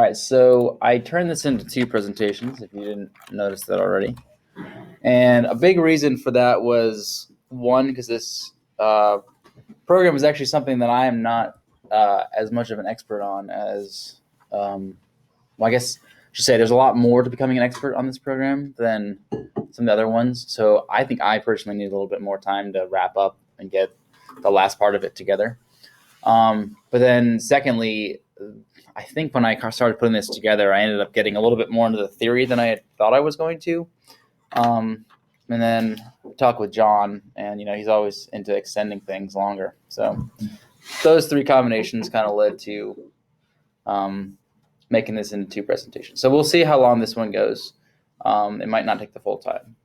right, so I turned this into 2 presentations, if you didn't notice that already. And a big reason for that was, one, because this program is actually something that I am not as much of an expert on as, I guess I should say there's a lot more to becoming an expert on this program than some of the other ones. So I think I personally need a little bit more time to wrap up and get the last part of it together. But then secondly, I think when I started putting this together, I ended up getting a little bit more into the theory than I had thought I was going to. And then talk with John, and he's always into extending things longer. So those 3 combinations kind of led to making this into 2 presentations. So we'll see how long this one goes. It might not take the full time.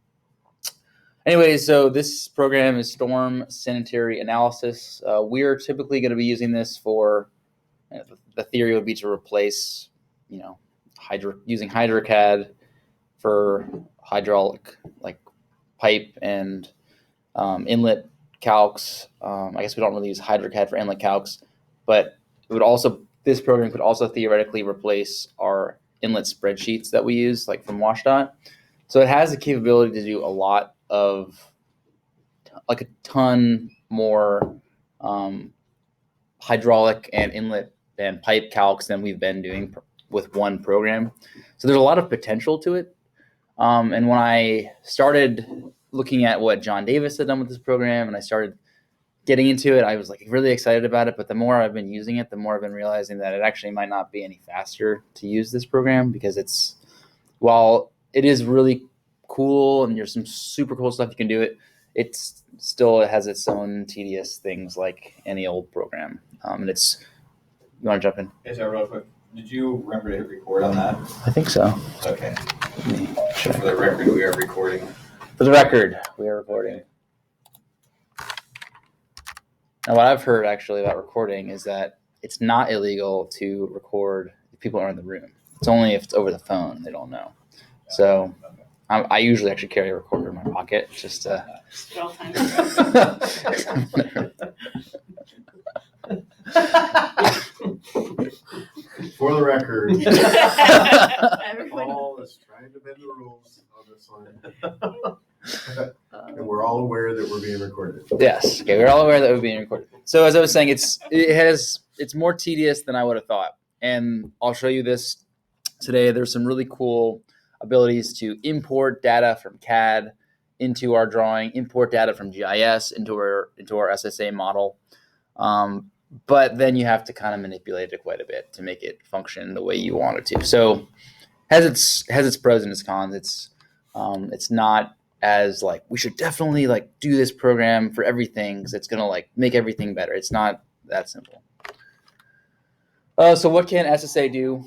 Anyway, so this program is Storm Sanitary Analysis. We're typically going to be using this for, the theory would be to replace, using HydroCAD for hydraulic, like pipe and inlet calcs. I guess we don't really use HydroCAD for inlet calcs, but this program could also theoretically replace our inlet spreadsheets that we use, like from WashDOT. So it has the capability to do a lot of, like a ton more hydraulic and inlet and pipe calcs than we've been doing with one program. So there's a lot of potential to it. And when I started looking at what John Davis had done with this program and I started getting into it, I was like really excited about it. But the more I've been using it, the more I've been realizing that it actually might not be any faster to use this program, because while it is really cool and there's some super cool stuff you can do, it still has its own tedious things like any old program. And you want to jump in? Yes, real quick. Did you remember to hit record on that? I think so. Okay. Sure. For the record, we are recording. For the record, we are recording. Now, what I've heard actually about recording is that it's not illegal to record if people aren't in the room. It's only if it's over the phone and they don't know. So I usually actually carry a recorder in my pocket just to... For the record, Paul is trying to bend the rules on this one. And we're all aware that we're being recorded. Yes. Okay, we're all aware that we're being recorded. So as I was saying, it's more tedious than I would have thought. And I'll show you this today. There's some really cool abilities to import data from CAD into our drawing, import data from GIS into our SSA model. But then you have to kind of manipulate it quite a bit to make it function the way you want it to. So has its pros and its cons. It's not as like we should definitely like do this program for everything because it's gonna like make everything better. It's not that simple. So what can SSA do?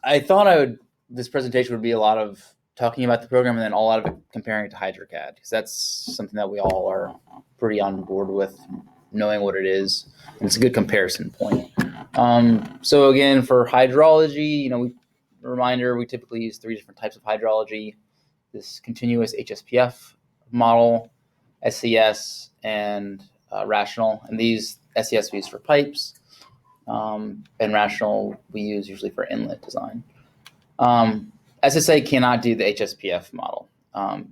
I thought this presentation would be a lot of talking about the program and then a lot of it comparing it to HydroCAD, because that's something that we all are pretty on board with, knowing what it is. And it's a good comparison point. So again, for hydrology, we typically use 3 different types of hydrology: this continuous HSPF model, SCS, and rational. And these SCS we use for pipes, and rational we use usually for inlet design. SSA cannot do the HSPF model.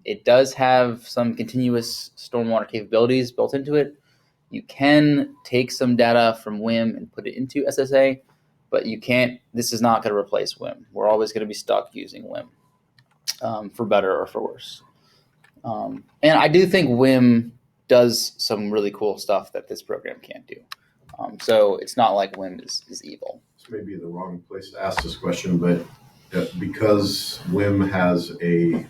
It does have some continuous stormwater capabilities built into it. You can take some data from WIM and put it into SSA, but you can't. This is not going to replace WIM. We're always going to be stuck using WIM, for better or for worse. And I do think WIM does some really cool stuff that this program can't do. So it's not like WIM is evil. This may be the wrong place to ask this question, but because WIM has a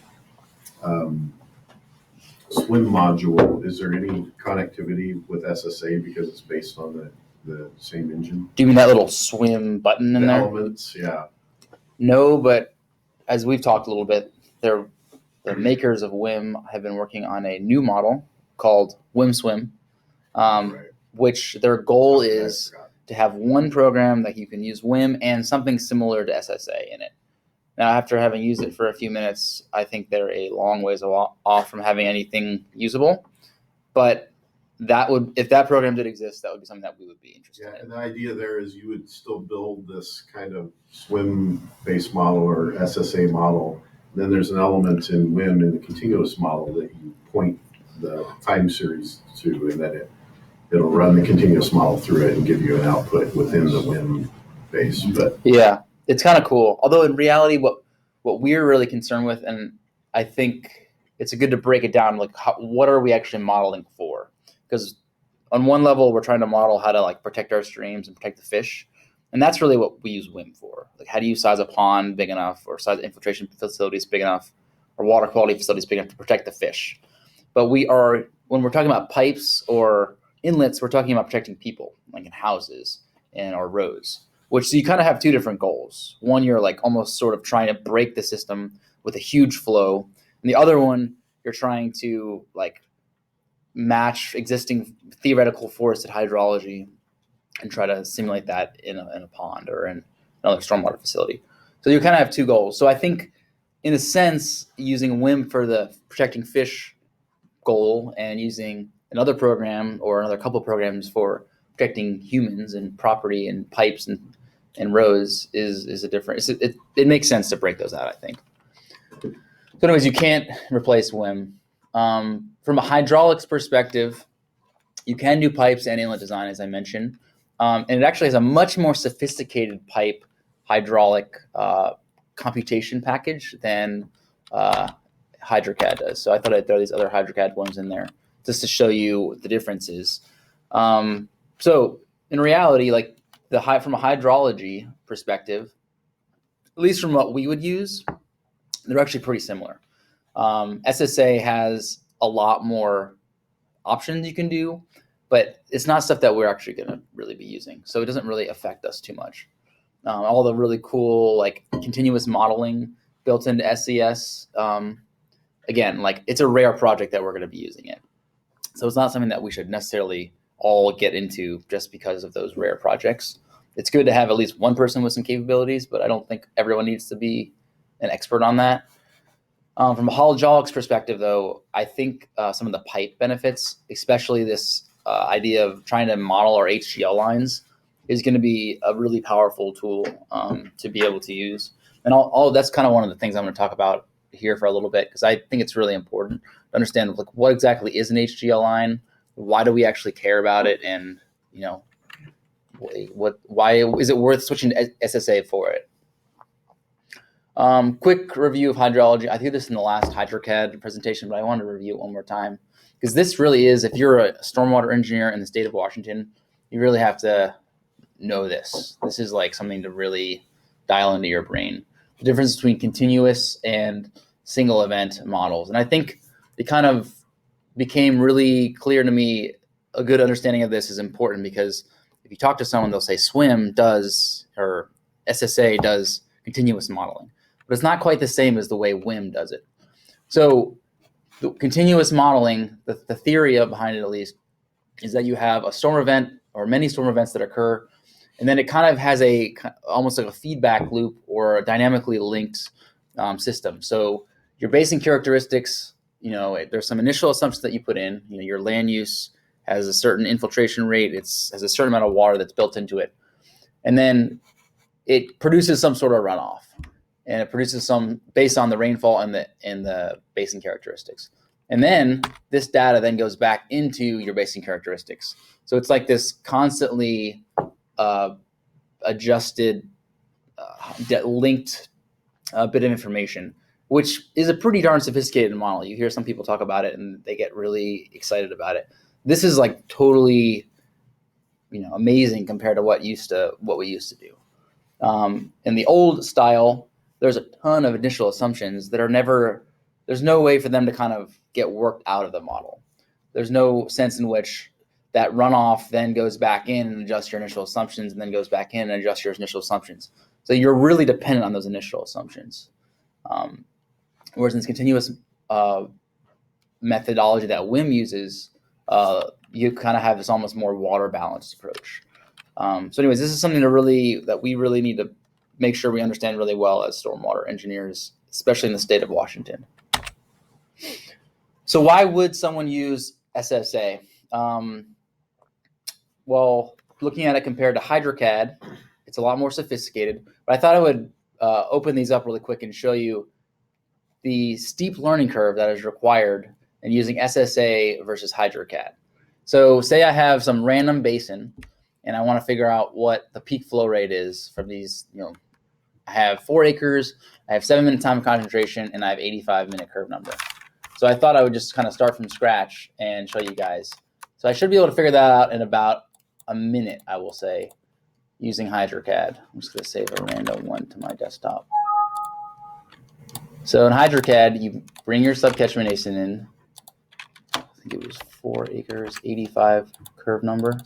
swim module, is there any connectivity with SSA because it's based on the same engine? Do you mean that little swim button in there? Elements, yeah. No, but as we've talked a little bit, the makers of WIM have been working on a new model called WIM Right. which their goal is to have one program that you can use WIM and something similar to SSA in it. Now, after having used it for a few minutes, I think they're a long ways off from having anything usable. But if that program did exist, that would be something that we would be interested Yeah, in. and the idea there is you would still build this kind of swim-based model or SSA model. Then there's an element in WIM in the continuous model that you point the time series to, and then it'll run the continuous model through it and give you an output within the WIM base. But yeah, it's kind of cool. Although in reality, what we're really concerned with, and I think it's good to break it down, like what are we actually modeling for? Because on one level, we're trying to model how to like protect our streams and protect the fish. And that's really what we use WIM for. Like, how do you size a pond big enough, or size infiltration facilities big enough, or water quality facilities big enough to protect the fish? But when we're talking about pipes or inlets, we're talking about protecting people, like in houses and or roads, which so you kind of have two different goals. One, you're like almost sort of trying to break the system with a huge flow. And the other one, you're trying to like match existing theoretical forested hydrology and try to simulate that in a pond or in another stormwater facility. So you kind of have two goals. So I think, in a sense, using WIM for the protecting fish goal and using another program or another couple programs for protecting humans and property and pipes and roads is a different. It makes sense to break those out, I think. So anyways, you can't replace WIM. From a hydraulics perspective, you can do pipes and inlet design, as I mentioned. And it actually has a much more sophisticated pipe hydraulic computation package than HydroCAD does. So I thought I'd throw these other HydroCAD ones in there just to show you the differences. So in reality, like from a hydrology perspective, at least from what we would use, they're actually pretty similar. SSA has a lot more options you can do, but it's not stuff that we're actually going to really be using. So it doesn't really affect us too much. All the really cool like continuous modeling built into SES, again, like it's a rare project that we're going to be using it. So it's not something that we should necessarily all get into just because of those rare projects. It's good to have at least one person with some capabilities, but I don't think everyone needs to be an expert on that. From a hydraulics perspective, though, I think some of the pipe benefits, especially this idea of trying to model our HGL lines, is going to be a really powerful tool to be able to use. And all that's kind of one of the things I'm going to talk about here for a little bit, because I think it's really important to understand like what exactly is an HGL line, why do we actually care about it, and why is it worth switching to SSA for it. Quick review of hydrology. I did this in the last HydroCAD presentation, but I wanted to review it one more time because this really is, if you're a stormwater engineer in the state of Washington, you really have to know this. This is like something to really dial into your brain. The difference between continuous and single event models. And I think it kind of became really clear to me, a good understanding of this is important, because if you talk to someone, they'll say SWIM does, or SSA does continuous modeling. But it's not quite the same as the way WIM does it. So the continuous modeling, the theory behind it at least, is that you have a storm event or many storm events that occur, and then it kind of has almost like a feedback loop or a dynamically linked system. So your basin characteristics, there's some initial assumptions that you put in. Your land use has a certain infiltration rate. Has a certain amount of water that's built into it. And then it produces some sort of runoff. And it produces some based on the rainfall and the basin characteristics. And then this data then goes back into your basin characteristics. So it's like this constantly adjusted, linked bit of information, which is a pretty darn sophisticated model. You hear some people talk about it and they get really excited about it. This is like totally, amazing compared to what we used to do. In the old style, there's a ton of initial assumptions that there's no way for them to kind of get worked out of the model. There's no sense in which that runoff then goes back in and adjusts your initial assumptions and then goes back in and adjusts your initial assumptions. So you're really dependent on those initial assumptions. Whereas in this continuous methodology that WIM uses, you kind of have this almost more water balanced approach. So anyways, this is something that we really need to make sure we understand really well as stormwater engineers, especially in the state of Washington. So why would someone use SSA? well, looking at it compared to HydroCAD, it's a lot more sophisticated. But I thought I would open these up really quick and show you the steep learning curve that is required in using SSA versus HydroCAD. So say I have some random basin and I want to figure out what the peak flow rate is from these, I have 4 acres, I have 7-minute time of concentration, and I have 85-minute curve number. So I thought I would just kind of start from scratch and show you guys. So I should be able to figure that out in about a minute, I will say, using HydroCAD. I'm just going to save a random one to my desktop. So in HydroCAD, you bring your subcatchment basin in. I think it was 4 acres, 85 curve number.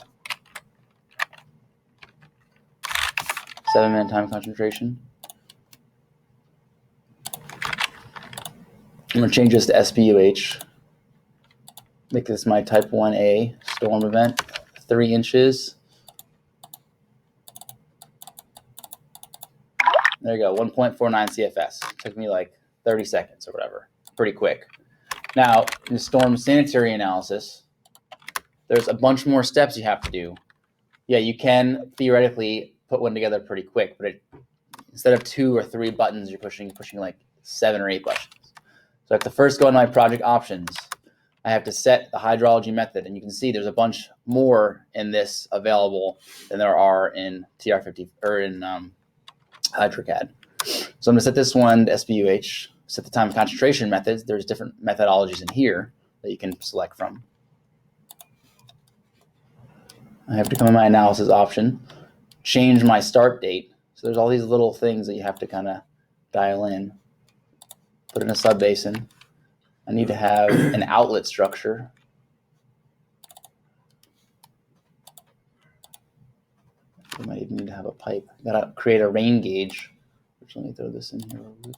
7-minute time concentration. I'm going to change this to SPUH. Make this my type 1A storm event, 3 inches. There you go, 1.49 CFS. Took me like 30 seconds or whatever, pretty quick. Now, in the storm sanitary analysis, there's a bunch more steps you have to do. Yeah, you can theoretically put one together pretty quick, but instead of 2 or 3 buttons, you're pushing like 7 or 8 buttons. So I have to first go into my project options. I have to set the hydrology method, and you can see there's a bunch more in this available than there are in TR50 or in HydroCAD. So I'm going to set this one to SPUH, set the time of concentration methods. There's different methodologies in here that you can select from. I have to come in my analysis option, change my start date. So there's all these little things that you have to kind of dial in. Put in a sub-basin. I need to have an outlet structure. I might even need to have a pipe. Gotta create a rain gauge. Which, let me throw this in here real quick.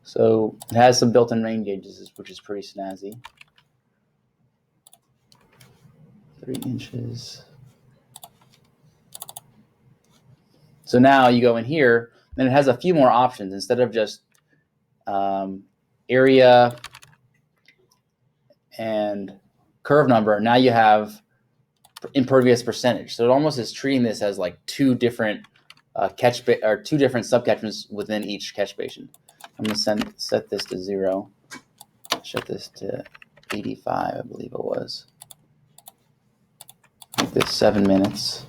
So it has some built-in rain gauges, which is pretty snazzy. 3 inches. So now you go in here, and it has a few more options. Instead of just area and curve number, now you have impervious percentage. So it almost is treating this as like 2 different 2 different subcatchments within each catch basin. I'm going to set this to 0. Set this to 85, I believe it was. Make this 7 minutes.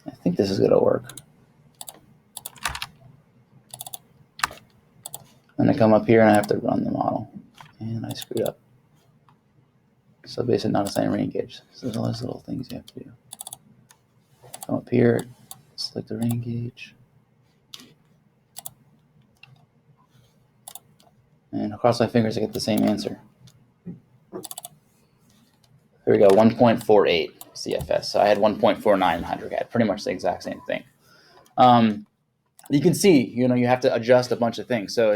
I think this is going to work. Then I come up here and I have to run the model. And I screwed up. So basically not assigning rain gauge. So there's all these little things you have to do. Come up here, select the rain gauge. And across my fingers I get the same answer. Here we go, 1.48 CFS. So I had 1.49 in HydroCAD, pretty much the exact same thing. You can see, you have to adjust a bunch of things. So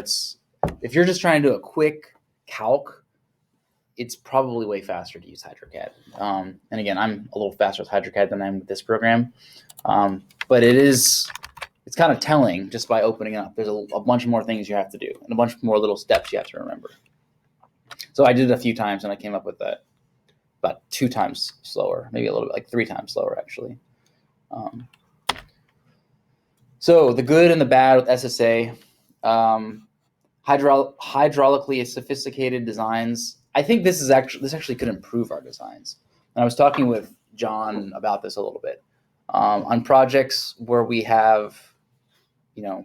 if you're just trying to do a quick calc, it's probably way faster to use HydroCAD. And again, I'm a little faster with HydroCAD than I am with this program. But it's kind of telling just by opening up. There's a bunch more things you have to do and a bunch more little steps you have to remember. So I did it a few times and I came up with that about 2 times slower, maybe a little bit, like 3 times slower actually. So the good and the bad with SSA, hydraulically sophisticated designs. I think this actually could improve our designs. And I was talking with John about this a little bit. On projects where we have a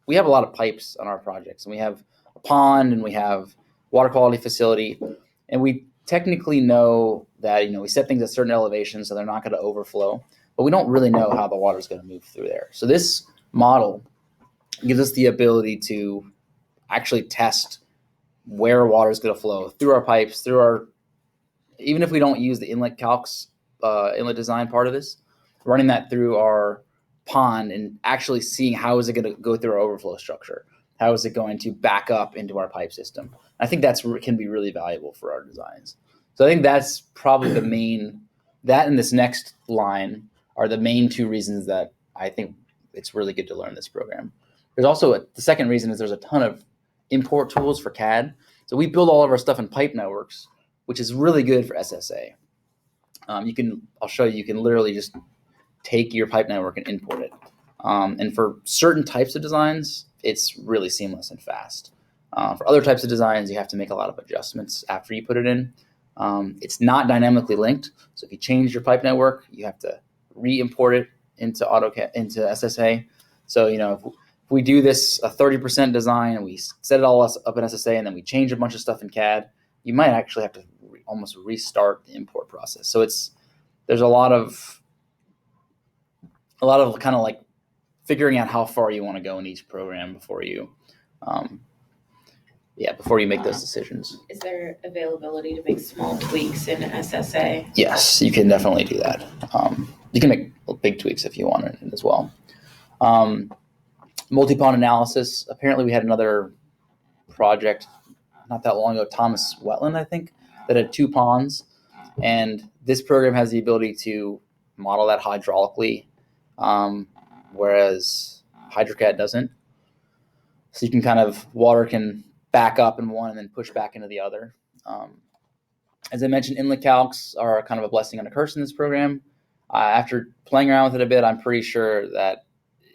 lot of pipes on our projects, and we have a pond and we have water quality facility, and we technically know that we set things at certain elevations so they're not going to overflow, but we don't really know how the water is going to move through there. So this model gives us the ability to actually test where water is going to flow through our pipes, even if we don't use the inlet calcs, inlet design part of this, running that through our pond and actually seeing how is it going to go through our overflow structure. How is it going to back up into our pipe system? I think can be really valuable for our designs. So I think that's probably the main that and this next line are the main two reasons that I think it's really good to learn this program. There's also the second reason is there's a ton of import tools for CAD. So we build all of our stuff in pipe networks, which is really good for SSA. I'll show you, you can literally just take your pipe network and import it. And for certain types of designs, it's really seamless and fast. For other types of designs, you have to make a lot of adjustments after you put it in. It's not dynamically linked. So if you change your pipe network, you have to re-import it into AutoCAD, into SSA. So, if we do this a 30% design and we set it all up in SSA and then we change a bunch of stuff in CAD, you might actually have to almost restart the import process. So there's a lot of kind of like figuring out how far you want to go in each program before you make those decisions. Is there availability to make small tweaks in SSA? Yes, you can definitely do that. You can make big tweaks if you want it as well. Multi-pond analysis. Apparently we had another project not that long ago, Thomas Wetland, I think, that had 2 ponds. And this program has the ability to model that hydraulically, whereas HydroCAD doesn't. So you can water can back up in one and then push back into the other. As I mentioned, inlet calcs are kind of a blessing and a curse in this program. After playing around with it a bit, I'm pretty sure that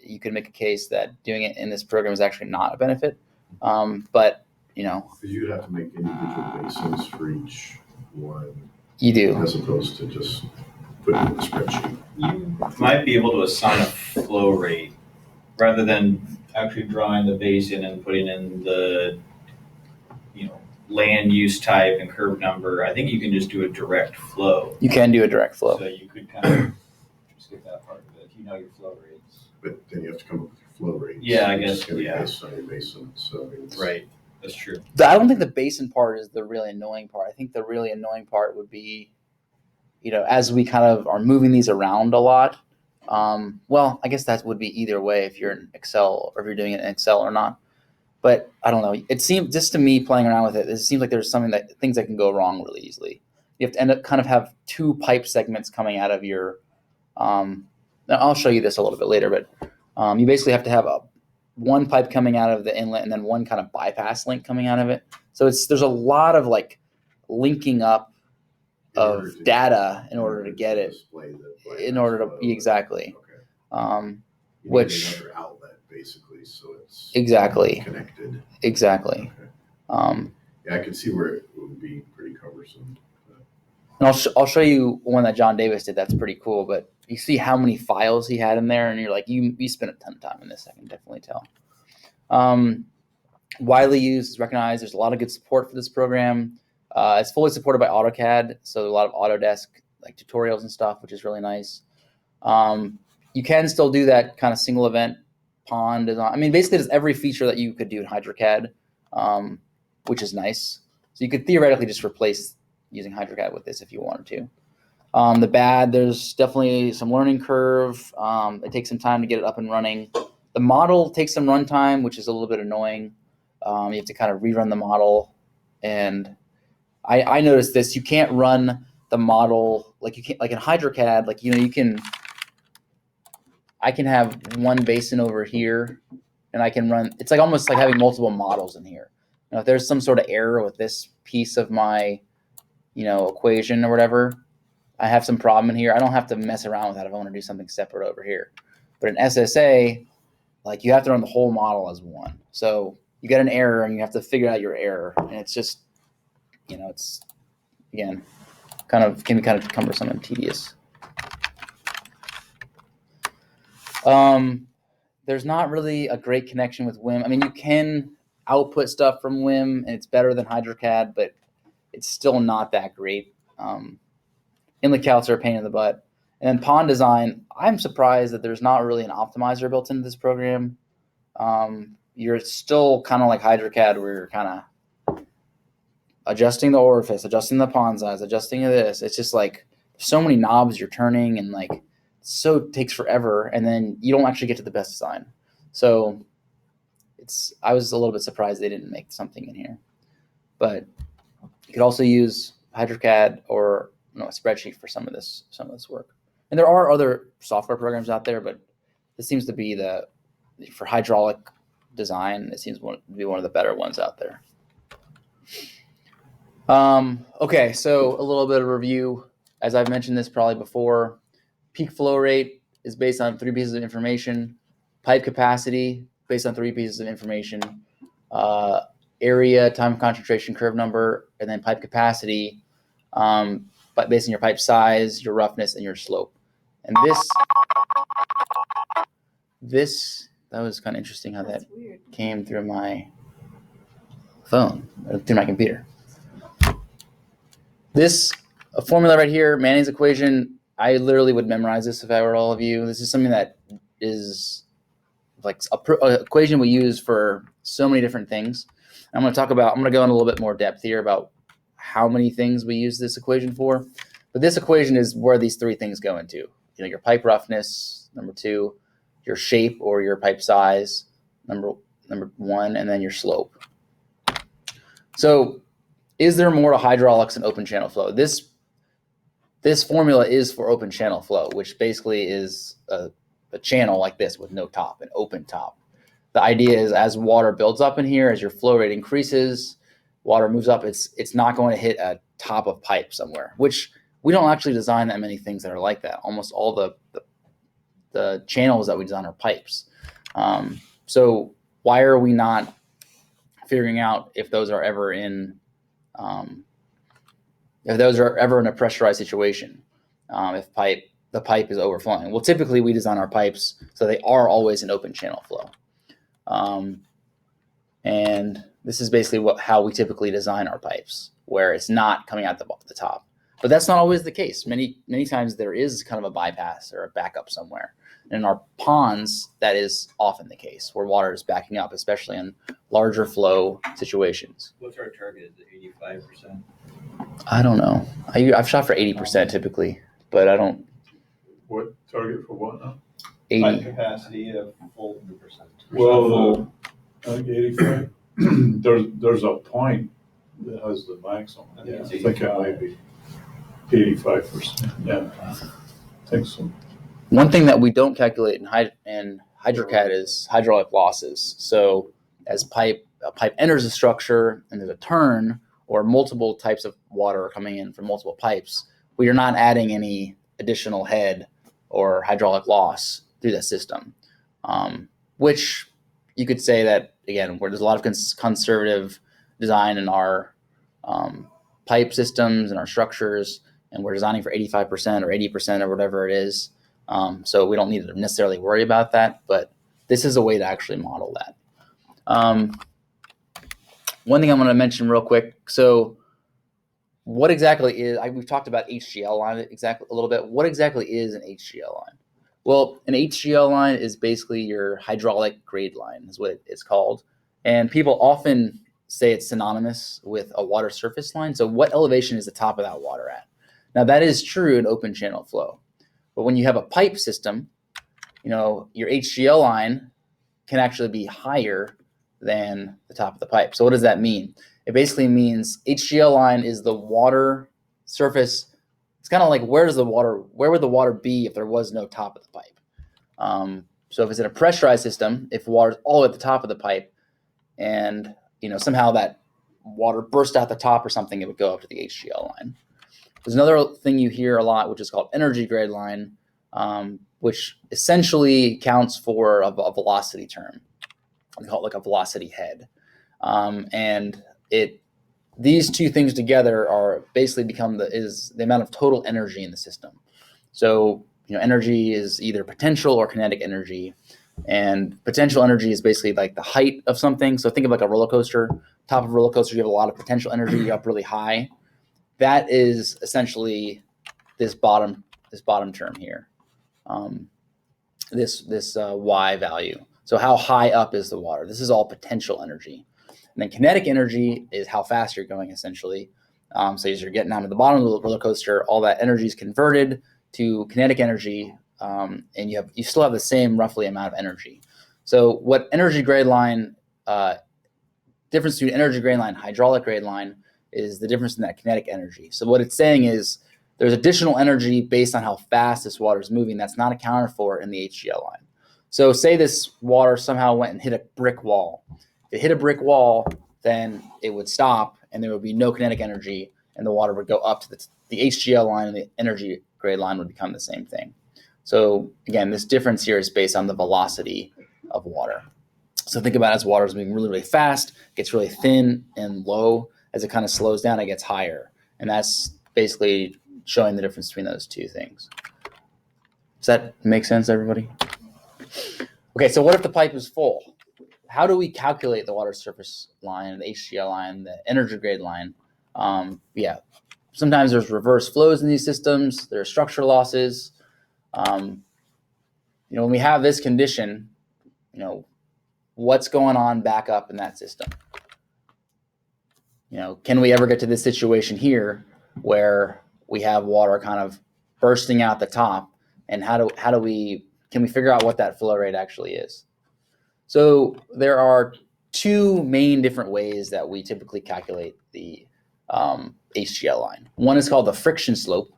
you could make a case that doing it in this program is actually not a benefit. But, Because you'd have to make individual basins for each one. You do. As opposed to just putting it in the spreadsheet. You might be able to assign a flow rate rather than actually drawing the basin and putting in the, land use type and curve number. I think you can just do a direct flow. You can do a direct flow. So you could kind of skip that part of it. You know your flow rates. But then you have to come up with your flow rates. Yeah, I which is guess, gonna be yeah. based on your basin, so it's. Right. That's true. I don't think the basin part is the really annoying part. I think the really annoying part would be, as we kind of are moving these around a lot. Well, I guess that would be either way if you're in Excel or if you're doing it in Excel or not. But I don't know. It seems, just to me playing around with it seems like there's things that can go wrong really easily. You have to end up kind of have 2 pipe segments coming out of your. Now I'll show you this a little bit later, but you basically have to have one pipe coming out of the inlet and then one kind of bypass link coming out of it. So there's a lot of linking up of data in order to get it. In order to exactly. Okay. Which another outlet basically, so it's exactly connected. Exactly. Okay. Yeah, I can see where it would be pretty cumbersome. And I'll show you one that John Davis did. That's pretty cool. But you see how many files he had in there, and you're like, you spent a ton of time in this. I can definitely tell. Widely used, is recognized. There's a lot of good support for this program. It's fully supported by AutoCAD, so a lot of Autodesk tutorials and stuff, which is really nice. You can still do that kind of single event pond design. I mean, basically, there's every feature that you could do in HydroCAD, which is nice. So you could theoretically just replace using HydroCAD with this if you wanted to. The bad, there's definitely some learning curve. It takes some time to get it up and running. The model takes some runtime, which is a little bit annoying. You have to kind of rerun the model. And I noticed this. You can't run the model you can't, in HydroCAD, I can have one basin over here and I can run, it's almost like having multiple models in here. If there's some sort of error with this piece of my, equation or whatever, I have some problem in here. I don't have to mess around with that if I want to do something separate over here. But in SSA, you have to run the whole model as one. So you get an error and you have to figure out your error. And it's just, it's, again, can be kind of cumbersome and tedious. There's not really a great connection with WIM. I mean, you can output stuff from WIM, and it's better than HydroCAD, but it's still not that great. Inlet calcs are a pain in the butt. And then pond design, I'm surprised that there's not really an optimizer built into this program. You're still kind of like HydroCAD, where you're kind of adjusting the orifice, adjusting the pond size, adjusting this. It's just so many knobs you're turning, and so it takes forever, and then you don't actually get to the best design. So I was a little bit surprised they didn't make something in here. But you could also use HydroCAD or a spreadsheet for some of this work. And there are other software programs out there, but this seems to be for hydraulic design, it seems to be one of the better ones out there. Okay, so a little bit of review. As I've mentioned this probably before, peak flow rate is based on 3 pieces of information. Pipe capacity based on 3 pieces of information. Area, time concentration, curve number, and then pipe capacity, but based on your pipe size, your roughness, and your slope. And this that was kind of interesting how that came through my phone, through my computer. This formula right here, Manning's equation, I literally would memorize this if I were all of you. This is something that is like a equation we use for so many different things. I'm going to go in a little bit more depth here about how many things we use this equation for. But this equation is where these 3 things go into. Your pipe roughness, number 2, your shape or your pipe size, number 1, and then your slope. So is there more to hydraulics than open channel flow? This formula is for open channel flow, which basically is a channel like this with no top, an open top. The idea is as water builds up in here, as your flow rate increases, water moves up, it's not going to hit a top of pipe somewhere, which we don't actually design that many things that are like that. Almost all the channels that we design are pipes. So why are we not figuring out if those are ever in a pressurized situation? If the pipe is overflowing. Well, typically we design our pipes so they are always in open channel flow. And this is basically how we typically design our pipes, where it's not coming out the top. But that's not always the case. Many times there is kind of a bypass or a backup somewhere. And in our ponds, that is often the case, where water is backing up, especially in larger flow situations. What's our target? Is it 85%? I don't know. I've shot for 80% typically, but I don't. What target for what now? 80. Pipe capacity of full 100%. Well, I think 85. There's a point that has the maximum. Yeah. I think it might be 85%. Yeah, I think so. One thing that we don't calculate in HydroCAD is hydraulic losses. So as a pipe enters a structure and there's a turn or multiple types of water are coming in from multiple pipes, we are not adding any additional head or hydraulic loss through that system, which you could say that, again, where there's a lot of conservative design in our pipe systems and our structures, and we're designing for 85% or 80% or whatever it is. So we don't need to necessarily worry about that, but this is a way to actually model that. One thing I'm going to mention real quick. So what exactly is, we've talked about HGL line a little bit. What exactly is an HGL line? Well, an HGL line is basically your hydraulic grade line is what it's called. And people often say it's synonymous with a water surface line. So what elevation is the top of that water at? Now that is true in open channel flow. But when you have a pipe system, your HGL line can actually be higher than the top of the pipe. So what does that mean? It basically means HGL line is the water surface. It's kind of like where would the water be if there was no top of the pipe? So if it's in a pressurized system, if water's all at the top of the pipe and somehow that water burst out the top or something, it would go up to the HGL line. There's another thing you hear a lot, which is called energy grade line, which essentially counts for a velocity term. We call it like a velocity head. And these two things together are basically is the amount of total energy in the system. So, energy is either potential or kinetic energy. And potential energy is basically like the height of something. So think of like a roller coaster. Top of a roller coaster, you have a lot of potential energy up really high. That is essentially this bottom term here, this Y value. So how high up is the water? This is all potential energy. And then kinetic energy is how fast you're going, essentially. So as you're getting down to the bottom of the roller coaster, all that energy is converted to kinetic energy, and you still have the same roughly amount of energy. So what energy grade line, difference between energy grade line and hydraulic grade line is the difference in that kinetic energy. So what it's saying is there's additional energy based on how fast this water is moving that's not accounted for in the HGL line. So say this water somehow went and hit a brick wall. If it hit a brick wall, then it would stop and there would be no kinetic energy and the water would go up to the HGL line, and the energy grade line would become the same thing. So again, this difference here is based on the velocity of water. So think about it as water is moving really, really fast, gets really thin and low. As it kind of slows down, it gets higher. And that's basically showing the difference between those two things. Does that make sense, everybody? Okay, so what if the pipe is full? How do we calculate the water surface line, the HGL line, the energy grade line? Sometimes there's reverse flows in these systems. There are structure losses. When we have this condition, what's going on back up in that system? Can we ever get to this situation here where we have water kind of bursting out the top, and can we figure out what that flow rate actually is? So there are two main different ways that we typically calculate the HGL line. One is called the friction slope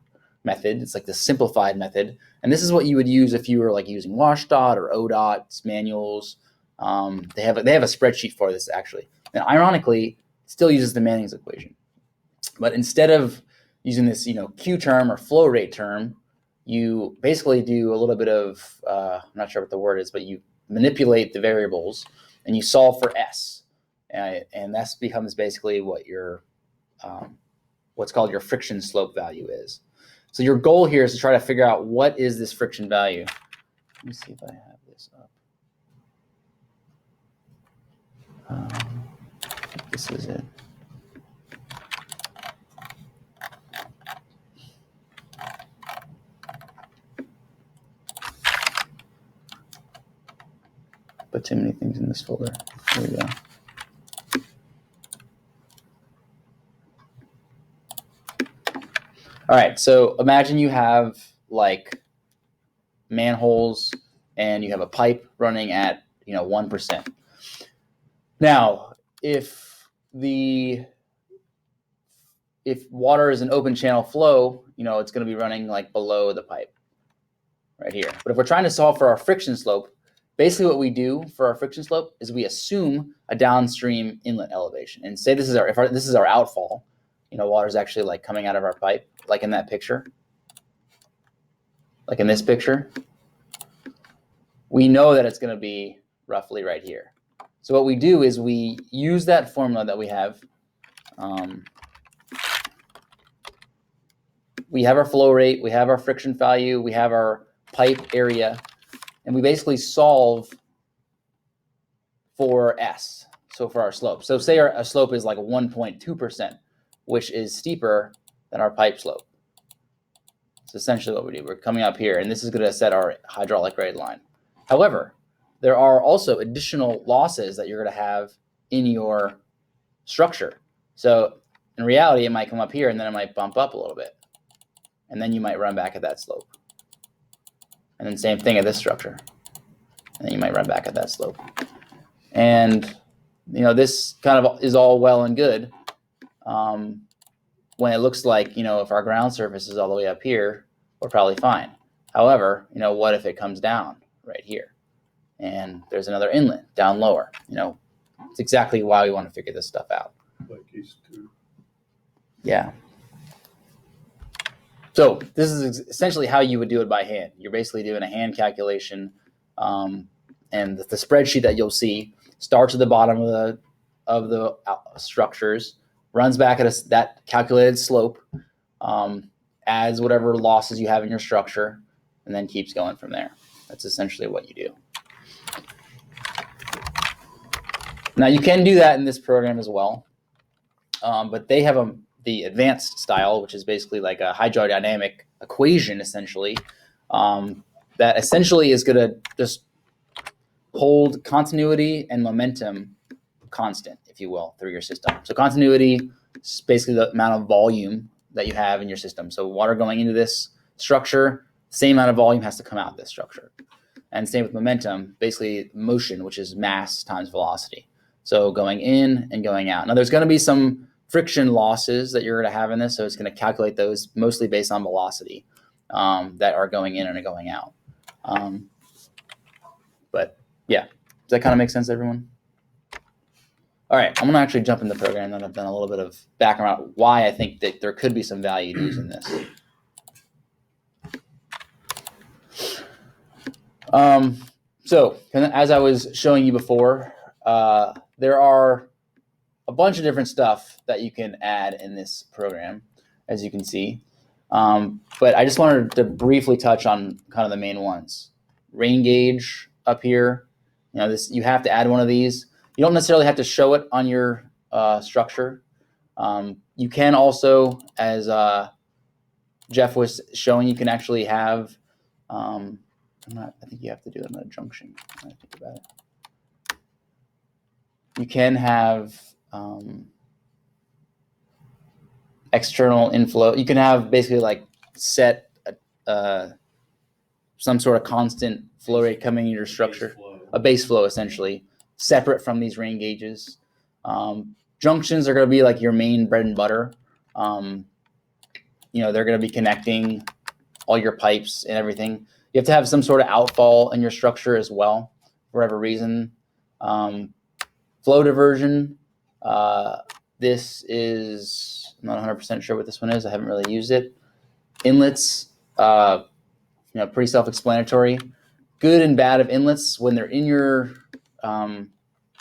method. It's like the simplified method, and this is what you would use if you were like using WashDOT or ODOT's manuals. They have a spreadsheet for this actually, and ironically, it still uses the Manning's equation, but instead of using this Q term or flow rate term, you basically do a little bit of I'm not sure what the word is, but you manipulate the variables and you solve for S, and that becomes basically what your what's called your friction slope value is. So your goal here is to try to figure out what is this friction value. Let me see if I have this up. This is it. Put too many things in this folder. Here we go. All right, so imagine you have like manholes and you have a pipe running at 1%. Now, if water is an open channel flow, it's going to be running like below the pipe right here. But if we're trying to solve for our friction slope, basically what we do for our friction slope is we assume a downstream inlet elevation, and say this is our outfall. Water is actually like coming out of our pipe, like in that picture, like in this picture. We know that it's going to be roughly right here. So what we do is we use that formula that we have. We have our flow rate, we have our friction value, we have our pipe area, and we basically solve for S, so for our slope. So say our slope is like 1.2%, which is steeper than our pipe slope. That's essentially what we do. We're coming up here, and this is going to set our hydraulic grade line. However, there are also additional losses that you're going to have in your structure. So in reality, it might come up here, and then it might bump up a little bit. And then you might run back at that slope. And then same thing at this structure. And then you might run back at that slope. And this kind of is all well and good when it looks like, if our ground surface is all the way up here, we're probably fine. However, what if it comes down right here and there's another inlet down lower? It's exactly why we want to figure this stuff out. Like East 2. Yeah. So this is essentially how you would do it by hand. You're basically doing a hand calculation, and the spreadsheet that you'll see starts at the bottom of the structures, runs back at that calculated slope, adds whatever losses you have in your structure, and then keeps going from there. That's essentially what you do. Now you can do that in this program as well, but they have the advanced style, which is basically like a hydrodynamic equation, essentially, that essentially is going to just hold continuity and momentum constant, if you will, through your system. So continuity is basically the amount of volume that you have in your system. So water going into this structure, same amount of volume has to come out of this structure. And same with momentum, basically motion, which is mass times velocity. So going in and going out. Now there's going to be some friction losses that you're going to have in this. So it's going to calculate those mostly based on velocity that are going in and going out. But yeah, does that kind of make sense to everyone? All right, I'm going to actually jump in the program, and I've done a little bit of background why I think that there could be some value in using this. So as I was showing you before, there are a bunch of different stuff that you can add in this program, as you can see. But I just wanted to briefly touch on kind of the main ones. Rain gauge up here, you have to add one of these. You don't necessarily have to show it on your structure. You can also, as Jeff was showing, you can actually have, I think you have to do it in a junction. When I think about it. You can have external inflow. You can have basically like set some sort of constant flow rate coming in your structure, a base flow essentially, separate from these rain gauges. Junctions are going to be like your main bread and butter. They're going to be connecting all your pipes and everything. You have to have some sort of outfall in your structure as well, for whatever reason. Flow diversion. This is, I'm not 100% sure what this one is. I haven't really used it. Inlets, pretty self-explanatory. Good and bad of inlets. When they're in your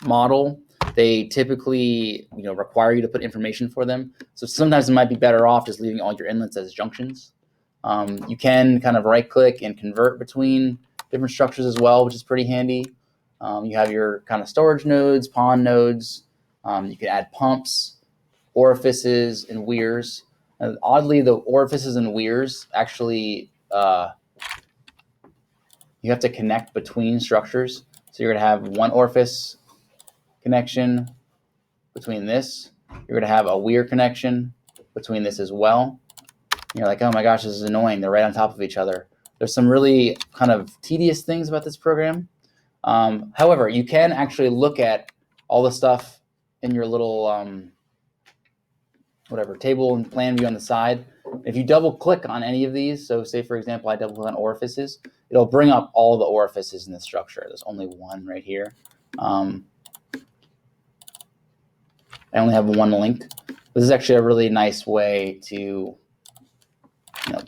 model, they typically require you to put information for them. So sometimes it might be better off just leaving all your inlets as junctions. You can kind of right-click and convert between different structures as well, which is pretty handy. You have your kind of storage nodes, pond nodes. You can add pumps, orifices, and weirs. Oddly, the orifices and weirs actually you have to connect between structures. So you're going to have one orifice connection between this. You're going to have a weir connection between this as well. And you're like, oh my gosh, this is annoying. They're right on top of each other. There's some really kind of tedious things about this program. However, you can actually look at all the stuff in your little table and plan view on the side. If you double click on any of these, so say for example I double click on orifices, it'll bring up all the orifices in the structure. There's only one right here. I only have one linked. This is actually a really nice way to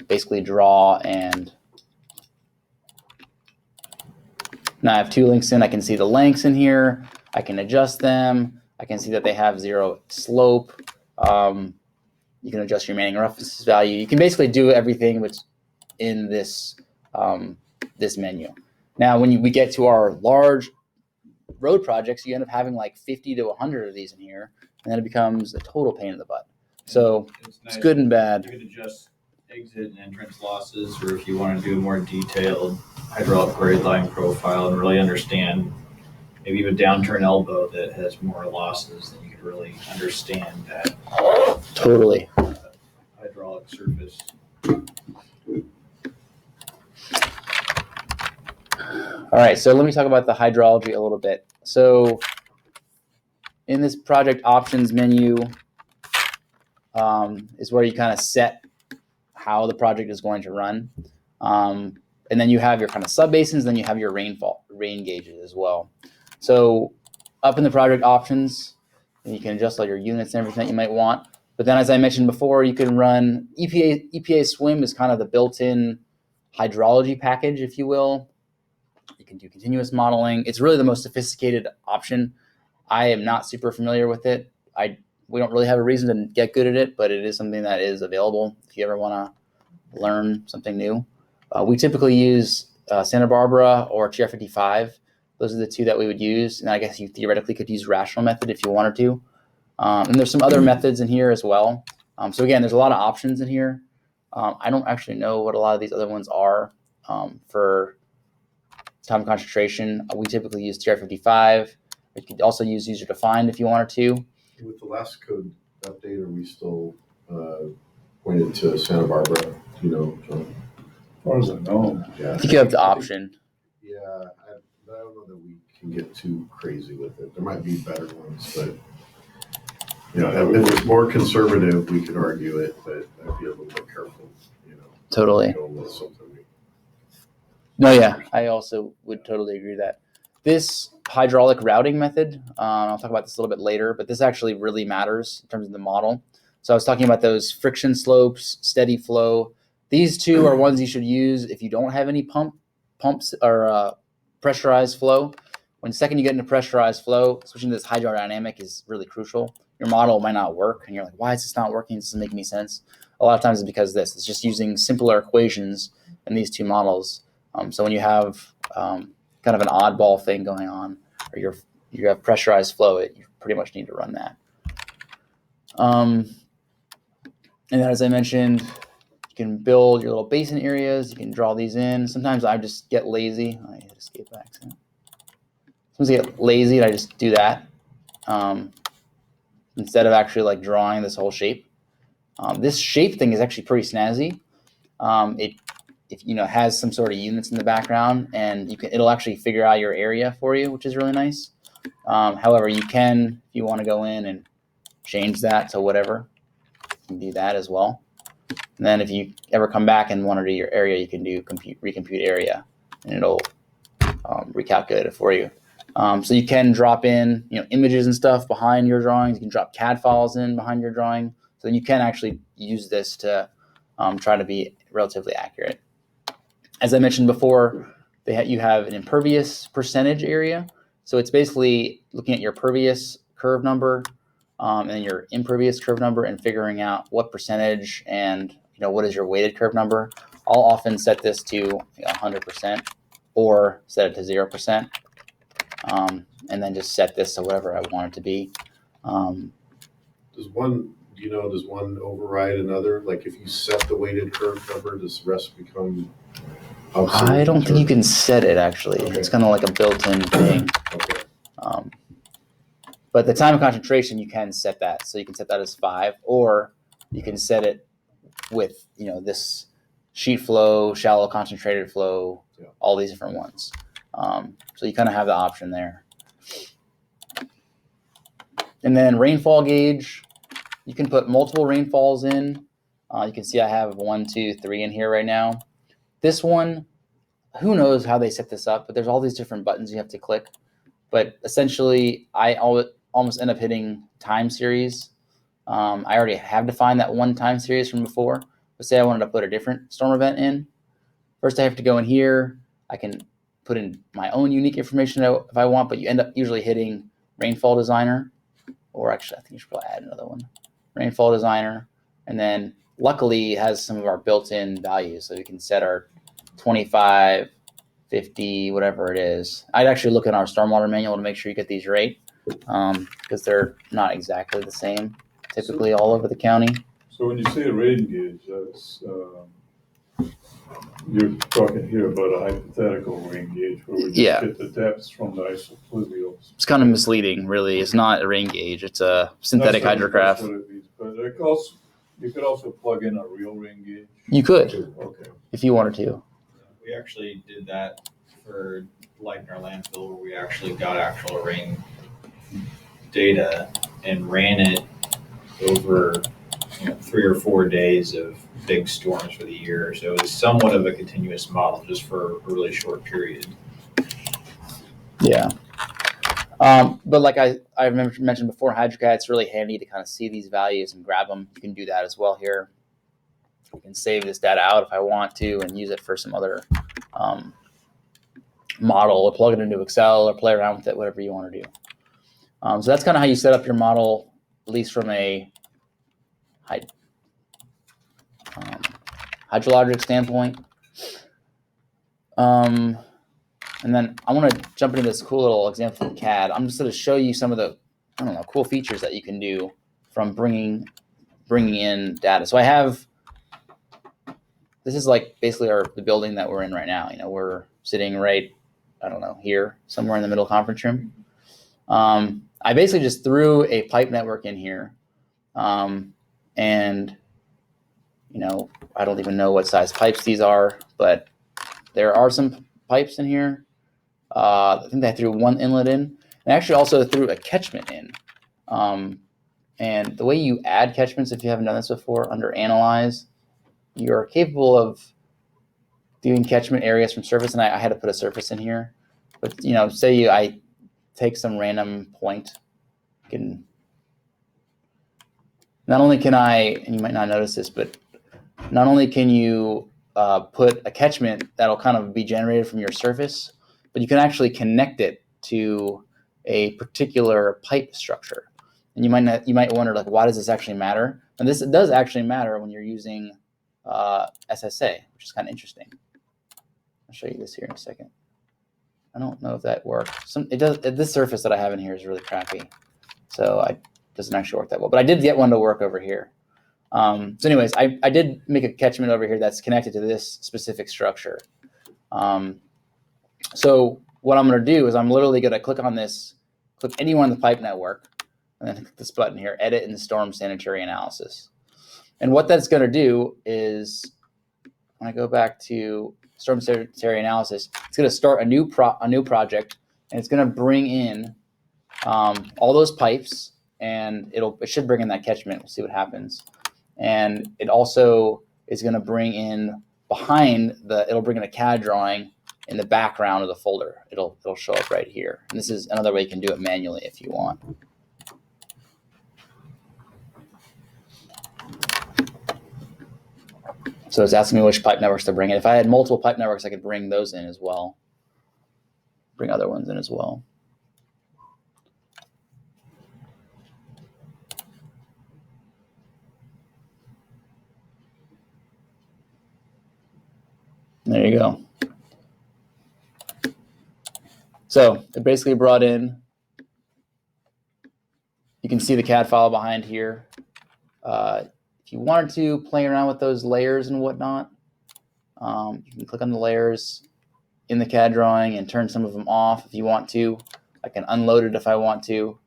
basically draw, and now I have two links in. I can see the lengths in here. I can adjust them. I can see that they have 0 slope. You can adjust your remaining roughness value. You can basically do everything that's in this this menu. Now, when we get to our large road projects, you end up having like 50 to 100 of these in here, and then it becomes a total pain in the butt. So it's good and bad. You can adjust exit and entrance losses, or if you want to do a more detailed hydraulic grade line profile and really understand maybe even downturn elbow that has more losses, then you could really understand that Totally. Hydraulic surface. All right, so let me talk about the hydrology a little bit. So in this project options menu is where you kind of set how the project is going to run. And then you have your kind of subbasins, then you have your rain gauges as well. So up in the project options, you can adjust all your units and everything that you might want. But then, as I mentioned before, you can run EPA Swim is kind of the built-in hydrology package, if you will. You can do continuous modeling. It's really the most sophisticated option. I am not super familiar with it. We don't really have a reason to get good at it, but it is something that is available if you ever want to learn something new. We typically use Santa Barbara or TR55. Those are the two that we would use. And I guess you theoretically could use rational method if you wanted to. And there's some other methods in here as well. So again, there's a lot of options in here. I don't actually know what a lot of these other ones are for time concentration. We typically use TR55. You could also use user defined if you wanted to. With the last code update, are we still pointed to Santa Barbara? Do you know, John? As far as I know. Yeah. I think you have the option. Yeah, I don't know that we can get too crazy with it. There might be better ones, but You know, if it's more conservative, we could argue it, but I'd be a little bit careful, you know. Totally. Going with something we No, yeah, I also would totally agree with that. This hydraulic routing method, I'll talk about this a little bit later, but this actually really matters in terms of the model. So I was talking about those friction slopes, steady flow. These two are ones you should use if you don't have any pumps or pressurized flow. When the second you get into pressurized flow, switching to this hydrodynamic is really crucial. Your model might not work, and you're like, why is this not working? This doesn't make any sense. A lot of times it's because it's just using simpler equations in these two models. So when you have kind of an oddball thing going on, or you have pressurized flow, you pretty much need to run that. And then, as I mentioned, you can build your little basin areas. You can draw these in. Sometimes I just get lazy. I hit escape by accident. Sometimes I get lazy and I just do that instead of actually like drawing this whole shape. This shape thing is actually pretty snazzy. It has some sort of units in the background, and it'll actually figure out your area for you, which is really nice. However, you can, if you want to go in and change that to whatever, you can do that as well. And then if you ever come back and want to do your area, you can do recompute area, and it'll recalculate it for you. So you can drop in images and stuff behind your drawings. You can drop CAD files in behind your drawing. So you can actually use this to try to be relatively accurate. As I mentioned before, you have an impervious percentage area. So it's basically looking at your pervious curve number and your impervious curve number and figuring out what percentage and what is your weighted curve number. I'll often set this to 100% or set it to 0%, and then just set this to whatever I want it to be. Does one override another? Like if you set the weighted curve number, does the rest become obsolete? I don't think you can set it actually. Okay. It's kind of like a built-in thing. Okay. But the time of concentration, you can set that. So you can set that as 5, or you can set it with this sheet flow, shallow concentrated flow, all these different ones. So you kind of have the option there. And then rainfall gauge, you can put multiple rainfalls in. You can see I have 1, 2, 3 in here right now. This one, who knows how they set this up, but there's all these different buttons you have to click. But essentially, I almost end up hitting time series. I already have defined that one time series from before. But say I wanted to put a different storm event in. First, I have to go in here. I can put in my own unique information if I want, but you end up usually hitting Rainfall Designer. Or actually, I think you should probably add another one. Rainfall Designer. And then luckily it has some of our built-in values. So we can set our 25, 50, whatever it is. I'd actually look in our stormwater manual to make sure you get these right, because they're not exactly the same typically all over the county. So when you say a rain gauge, that's, you're talking here about a hypothetical rain gauge where we just get the depths from the isopluvials. It's kind of misleading, really. It's not a rain gauge. It's a synthetic hydrograph. That's what it means. But you could also plug in a real rain gauge. You could, Okay. if you wanted to. We actually did that for like in our landfill where we actually got actual rain data and ran it over 3 or 4 days of big storms for the year. So it was somewhat of a continuous model just for a really short period. Yeah. But like I mentioned before, HydroCAD, it's really handy to kind of see these values and grab them. You can do that as well here. I can save this data out if I want to and use it for some other model, or plug it into Excel or play around with it, whatever you want to do. So that's kind of how you set up your model, at least from a hydrologic standpoint. And then I want to jump into this cool little example from CAD. I'm just going to show you some of the cool features that you can do from bringing in data. So I have. This is like basically the building that we're in right now. We're sitting right, here, somewhere in the middle conference room. I basically just threw a pipe network in here. And, I don't even know what size pipes these are, but there are some pipes in here. I think I threw one inlet in. And I actually also threw a catchment in. And the way you add catchments, if you haven't done this before, under Analyze, you're capable of doing catchment areas from surface, and I had to put a surface in here. But say I take some random point, can not only can I, and you might not notice this, but not only can you put a catchment that'll kind of be generated from your surface, but you can actually connect it to a particular pipe structure. And you might wonder, like, why does this actually matter? And this does actually matter when you're using SSA, which is kind of interesting. I'll show you this here in a second. I don't know if that works. It does. This surface that I have in here is really crappy, so it doesn't actually work that well. But I did get one to work over here. So anyways, I did make a catchment over here that's connected to this specific structure. So what I'm going to do is I'm literally going to click on this, click anywhere on the pipe network, and then click this button here, Edit and Storm Sanitary Analysis. And what that's going to do is, when I go back to Storm Sanitary Analysis, it's going to start a new project, and it's going to bring in all those pipes, and it should bring in that catchment. We'll see what happens. And it also is going to bring in it'll bring in a CAD drawing in the background of the folder. It'll show up right here. And this is another way you can do it manually if you want. So it's asking me which pipe networks to bring in. If I had multiple pipe networks, I could bring those in as well. Bring other ones in as well. There you go. So it basically brought in, you can see the CAD file behind here. If you wanted to play around with those layers and whatnot, you can click on the layers in the CAD drawing and turn some of them off if you want to. I can unload it if I want to.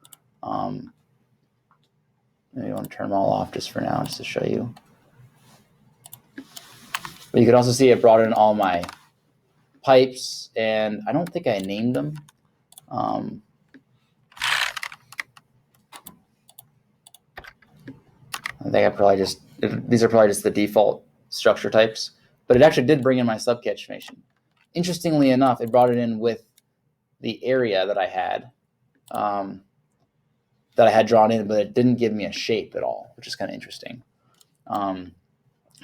Maybe I want to turn them all off just for now, just to show you. But you can also see it brought in all my pipes, and I don't think I named them. I think these are probably just the default structure types, but it actually did bring in my subcatchment. Interestingly enough, it brought it in with the area that I had drawn in, but it didn't give me a shape at all, which is kind of interesting.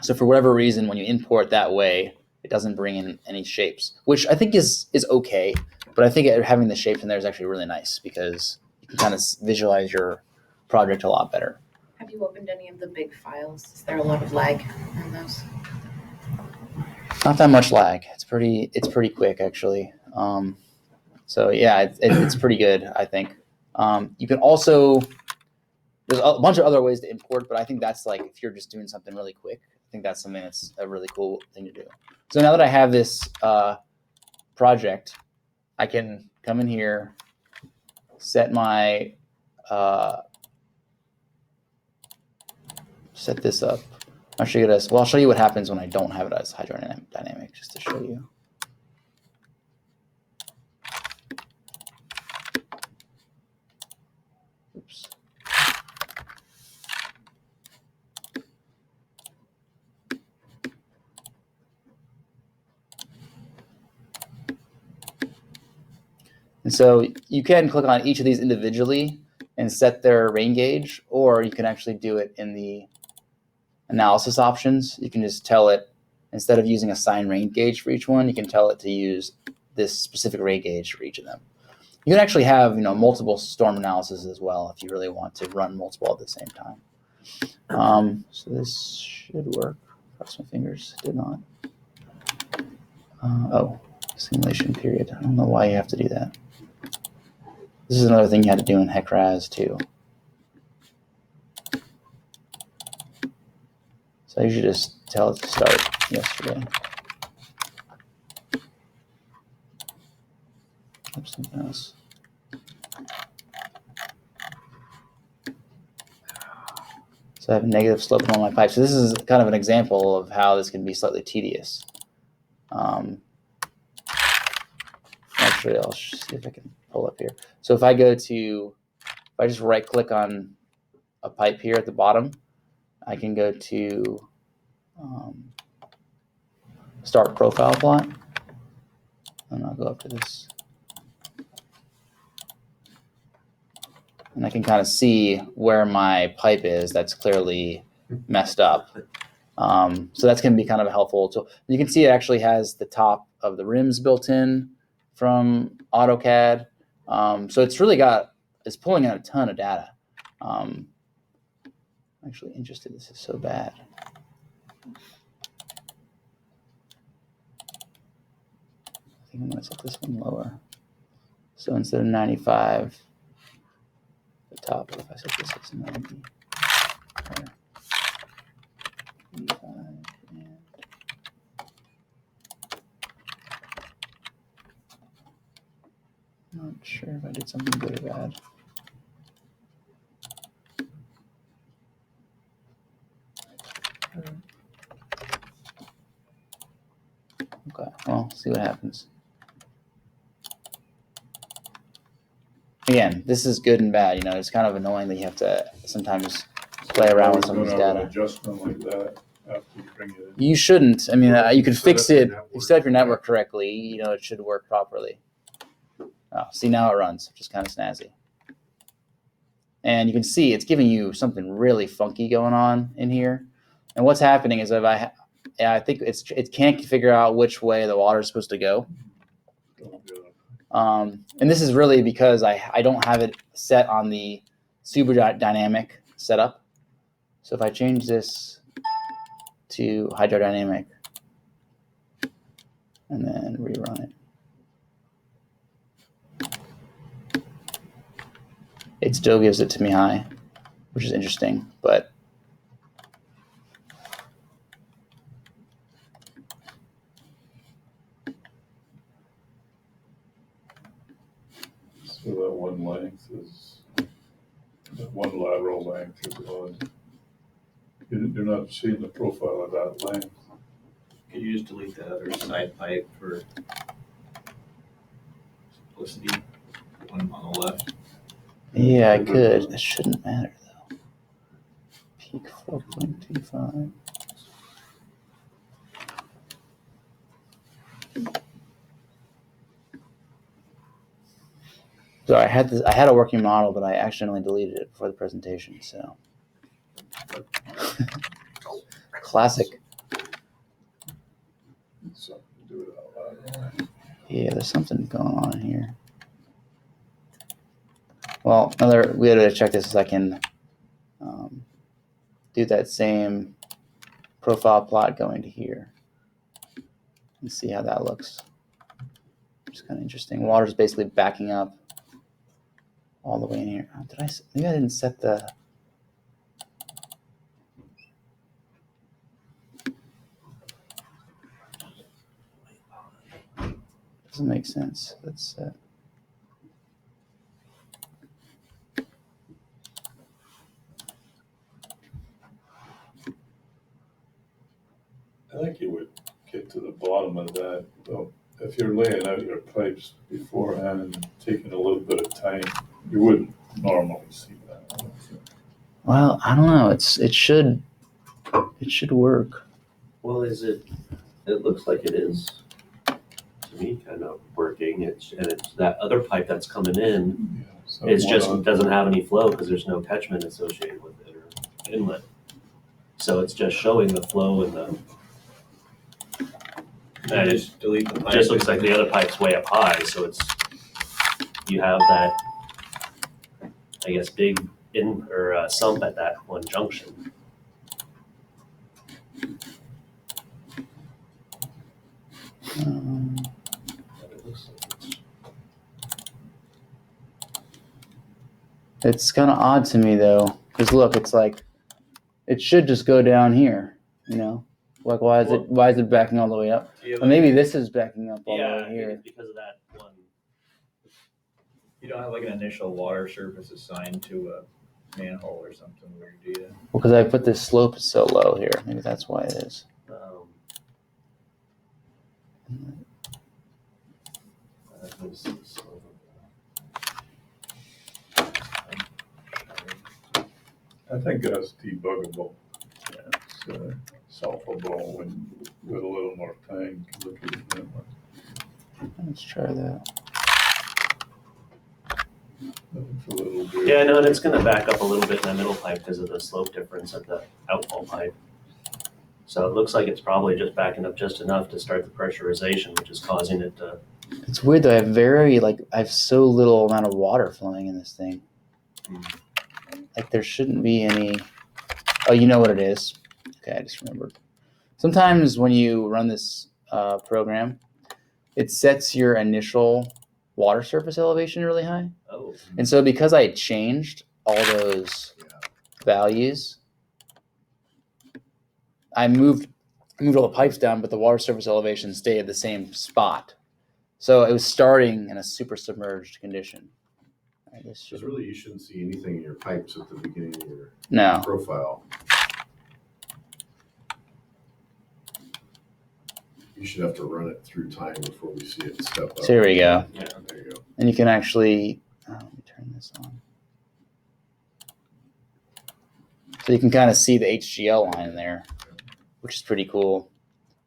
So for whatever reason, when you import that way, it doesn't bring in any shapes, which I think is okay. But I think having the shapes in there is actually really nice because you can kind of visualize your project a lot better. Have you opened any of the big files? Is there a lot of lag on those? Not that much lag. It's pretty quick actually. So yeah, it's pretty good, I think. You can also, there's a bunch of other ways to import, but I think that's like if you're just doing something really quick, I think that's something that's a really cool thing to do. So now that I have this project, I can come in here, set my set this up. I'll show you this. Well, I'll show you what happens when I don't have it as hydrodynamic, just to show you. Oops. And so you can click on each of these individually and set their rain gauge, or you can actually do it in the analysis options. You can just tell it, instead of using a sign rain gauge for each one, you can tell it to use this specific rain gauge for each of them. You can actually have multiple storm analysis as well if you really want to run multiple at the same time. So this should work. Cross my fingers. It did not. Simulation period. I don't know why you have to do that. This is another thing you had to do in HEC-RAS too. So you should just tell it to start yesterday. Oops, something else. So I have a negative slope in all my pipes. So this is kind of an example of how this can be slightly tedious. Actually, I'll see if I can pull up here. So if I just right click on a pipe here at the bottom, I can go to start profile plot, and I'll go up to this. And I can kind of see where my pipe is that's clearly messed up. So that's going to be kind of helpful. So you can see it actually has the top of the rims built in from AutoCAD. So it's really it's pulling in a ton of data. I'm actually interested. This is so bad. I think I'm going to set this one lower. So instead of 95, the top, if I set this as 90, or 85, and I'm not sure if I did something good or bad. Okay, well, see what happens. Again, this is good and bad. It's kind of annoying that you have to sometimes play around with some of this You're gonna data. have an adjustment like that after you bring it in. You shouldn't. I mean, you could fix it. If you set up your network. network correctly, it should work properly. Oh, see, now it runs, which is kind of snazzy. And you can see it's giving you something really funky going on in here. And what's happening is I think it can't figure out which way the water is supposed to go. And this is really because I don't have it set on the super dynamic setup. So if I change this to hydrodynamic and then rerun it, it still gives it to me high, which is interesting, but So that one lateral length is odd. You're not seeing the profile of that length. Could you just delete that other side pipe for simplicity? One on the left. yeah, I could. It shouldn't matter though. Peak 4.25. So I had a working model, but I accidentally deleted it before the presentation. So classic. Something to do it out loud. Yeah, there's something going on here. Well, we had to check this so I can do that same profile plot going to here and see how that looks. It's kind of interesting. Water's basically backing up all the way in here. Oh, maybe I didn't set the. Doesn't make sense. Let's set. I think you would get to the bottom of that. Well, if you're laying out your pipes beforehand and taking a little bit of time, you wouldn't normally see that. Well, I don't know. It should work. Well, it looks like it is, to me, kind of working. It's that other pipe that's coming in, Yeah, so it one just on- doesn't have any flow because there's no catchment associated with it or inlet. So it's just showing the flow in the, and it Just delete the pipe. just looks like the other pipe's way up high, so you have that, I guess, big sump at that one junction. But it looks like It's kind of odd to me though, because look, it's like it should just go down here, Like why is it backing all the way up? Do you have Or maybe this is backing up all the yeah, way I think here. it's because of that one. You don't have like an initial water surface assigned to a manhole or something weird, do you? Well, because I put this slope so low here. Maybe that's why it is. I think that's debuggable. It's solvable with a little more time. You can look at it that way. Let's try that. It's a little bit. Yeah, no, and it's gonna back up a little bit in the middle pipe because of the slope difference of the outfall pipe. So it looks like it's probably just backing up just enough to start the pressurization, which is causing it to. It's weird though. I have so little amount of water flowing in this thing. Like there shouldn't be any. Oh, you know what it is? Okay, I just remembered. Sometimes when you run this program, it sets your initial water surface elevation really high. Oh. And so because I changed all those values, I moved all the pipes down, but the water surface elevation stayed at the same spot. So it was starting in a super submerged condition. Because really, you shouldn't see anything in your pipes at the beginning of your No. profile. You should have to run it through time before we see it step up. So here we go. Yeah. There you go. And you can actually, let me turn this on. So you can kind of see the HGL line there, which is pretty cool.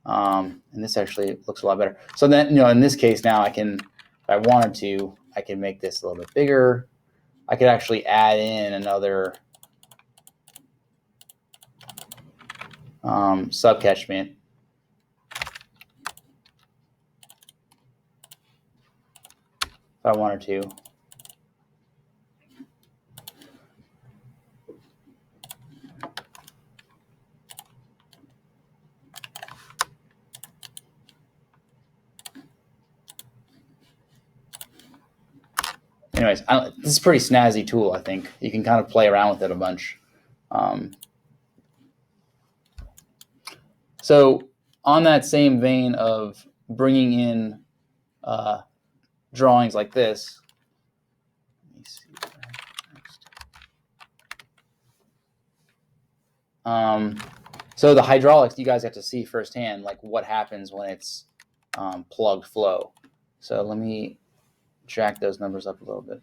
And this actually looks a lot better. So then, in this case now I can, if I wanted to, I can make this a little bit bigger. I could actually add in another subcatchment. If I wanted to. Anyways, this is a pretty snazzy tool, I think. You can kind of play around with it a bunch. So on that same vein of bringing in drawings like this, let me see next. So the hydraulics, you guys have to see firsthand, like what happens when it's plugged flow. So let me jack those numbers up a little bit.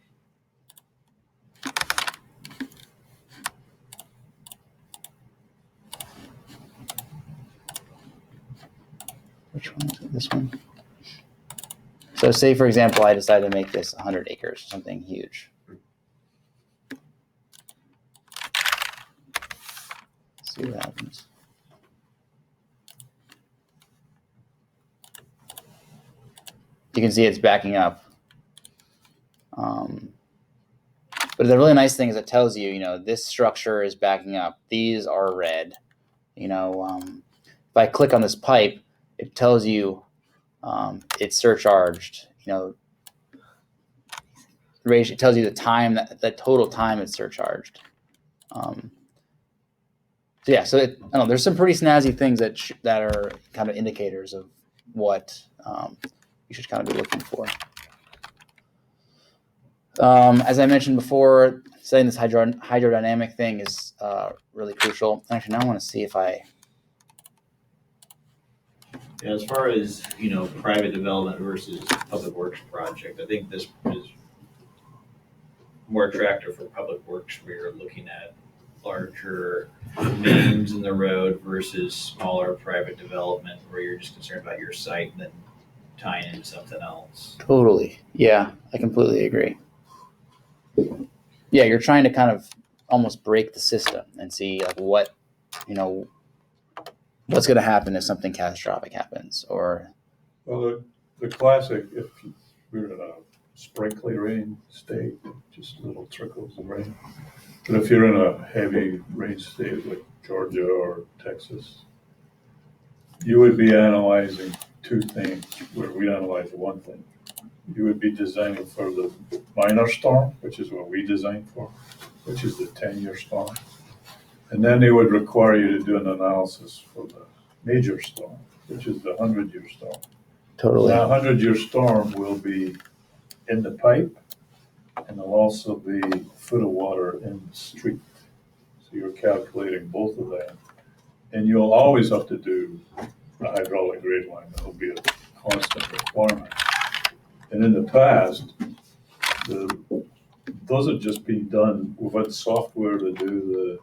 Which one is it? This one? So say, for example, I decided to make this 100 acres, something huge. Let's see what happens. You can see it's backing up. But the really nice thing is it tells you, this structure is backing up. These are red. If I click on this pipe, it tells you it's surcharged. It tells you the time, the total time it's surcharged. So there's some pretty snazzy things that are kind of indicators of what you should kind of be looking for. As I mentioned before, setting this hydrodynamic thing is really crucial. Actually, now I want to see if I. Yeah, as far as, private development versus public works project, I think this is more attractive for public works where you're looking at larger names in the road versus smaller private development where you're just concerned about your site and then tying into something else. Totally. Yeah, I completely agree. Yeah, you're trying to kind of almost break the system and see like what's going to happen if something catastrophic happens, or. Well, the classic, if we're in a sprinkly rain state, just little trickles of rain. But if you're in a heavy rain state like Georgia or Texas, you would be analyzing two things where we analyze one thing. You would be designing for the minor storm, which is what we design for, which is the 10-year storm. And then they would require you to do an analysis for the major storm, which is the 100-year storm. Totally. Now, 100-year storm will be in the pipe, and there'll also be a foot of water in the street. So you're calculating both of that. And you'll always have to do a hydraulic grade line. That'll be a constant requirement. And in the past, the those are just being done. We've had software to do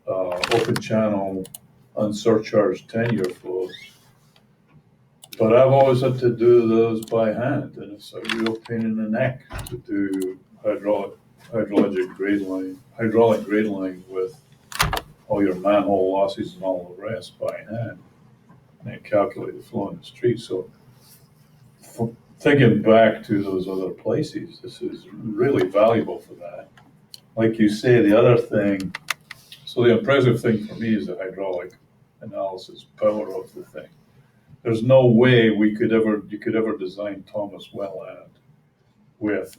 the open channel unsurcharged tenure flows. But I've always had to do those by hand, and it's a real pain in the neck to do hydraulic grade line with all your manhole losses and all the rest by hand, and then calculate the flow in the street. So thinking back to those other places, this is really valuable for that. Like you say, the other thing, so the impressive thing for me is the hydraulic analysis power of the thing. There's no way you could ever design Thomas Welland with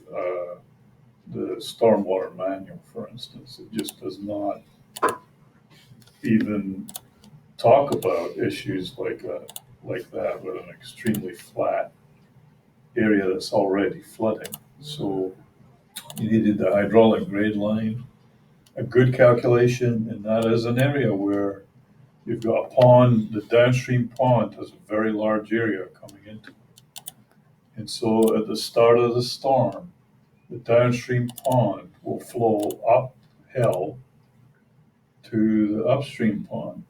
the stormwater manual, for instance. It just does not even talk about issues like that with an extremely flat area that's already flooding. So you needed the hydraulic grade line, a good calculation, and that is an area where you've got a pond. The downstream pond has a very large area coming into it. And so at the start of the storm, the downstream pond will flow uphill to the upstream pond.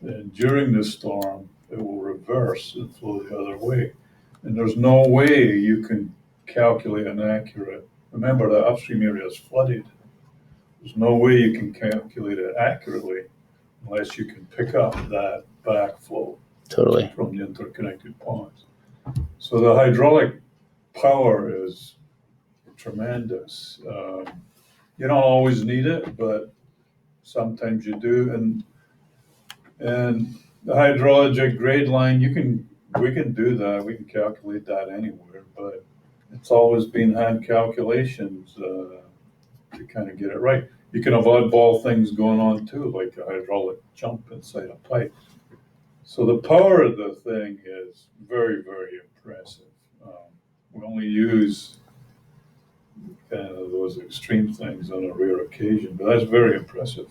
And during the storm, it will reverse and flow the other way. And there's no way you can calculate an accurate, remember the upstream area is flooded. There's no way you can calculate it accurately unless you can pick up that backflow Totally. from the interconnected ponds. So the hydraulic power is tremendous. You don't always need it, but sometimes you do. And the hydrologic grade line, we can do that. We can calculate that anywhere, but it's always been hand calculations to kind of get it right. You can have oddball things going on too, like a hydraulic jump inside a pipe. So the power of the thing is very, very impressive. We only use kind of those extreme things on a rare occasion, but that's very impressive.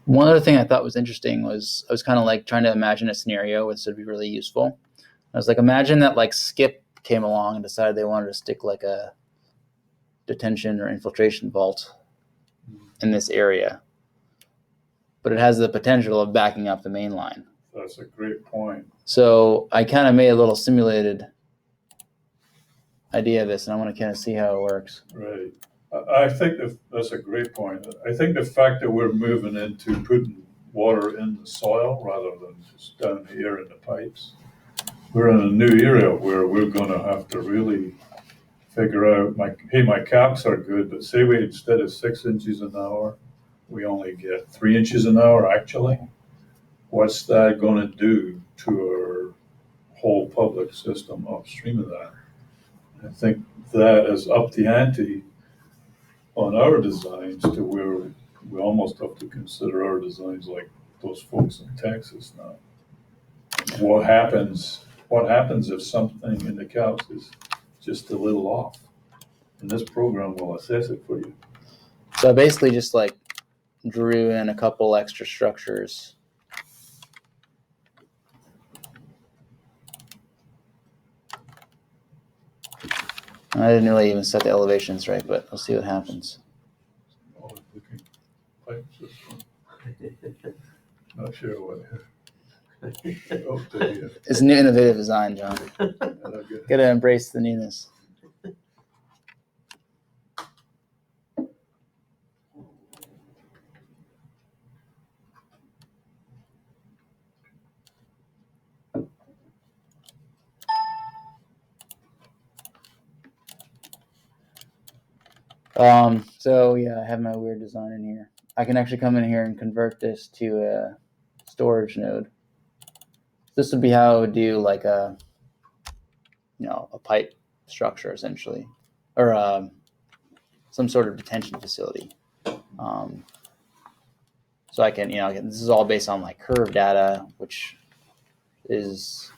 One other thing I thought was interesting was I was kind of like trying to imagine a scenario which would be really useful. I was like, imagine that like Skip came along and decided they wanted to stick like a detention or infiltration vault in this area, but it has the potential of backing up the main line. That's a great point. So I kind of made a little simulated idea of this, and I want to kind of see how it works. Right. I think that's a great point. I think the fact that we're moving into putting water in the soil rather than just down here in the pipes, we're in a new area where we're going to have to really figure out, my caps are good, but say we, instead of 6 inches an hour, we only get 3 inches an hour actually. What's that going to do to our whole public system upstream of that? I think that has upped the ante on our designs to where we almost have to consider our designs like those folks in Texas now. What happens if something in the caps is just a little off? And this program will assess it for you. So I basically just like drew in a couple extra structures. I didn't really even set the elevations right, but we'll see what happens. Always looking pipe system. Not sure what. Oh, there you It's a new innovative design, John. go. Gotta embrace the newness. So yeah, I have my weird design in here. I can actually come in here and convert this to a storage node. This would be how I would do like a pipe structure essentially, or some sort of detention facility. So I can, this is all based on like curve data, which is,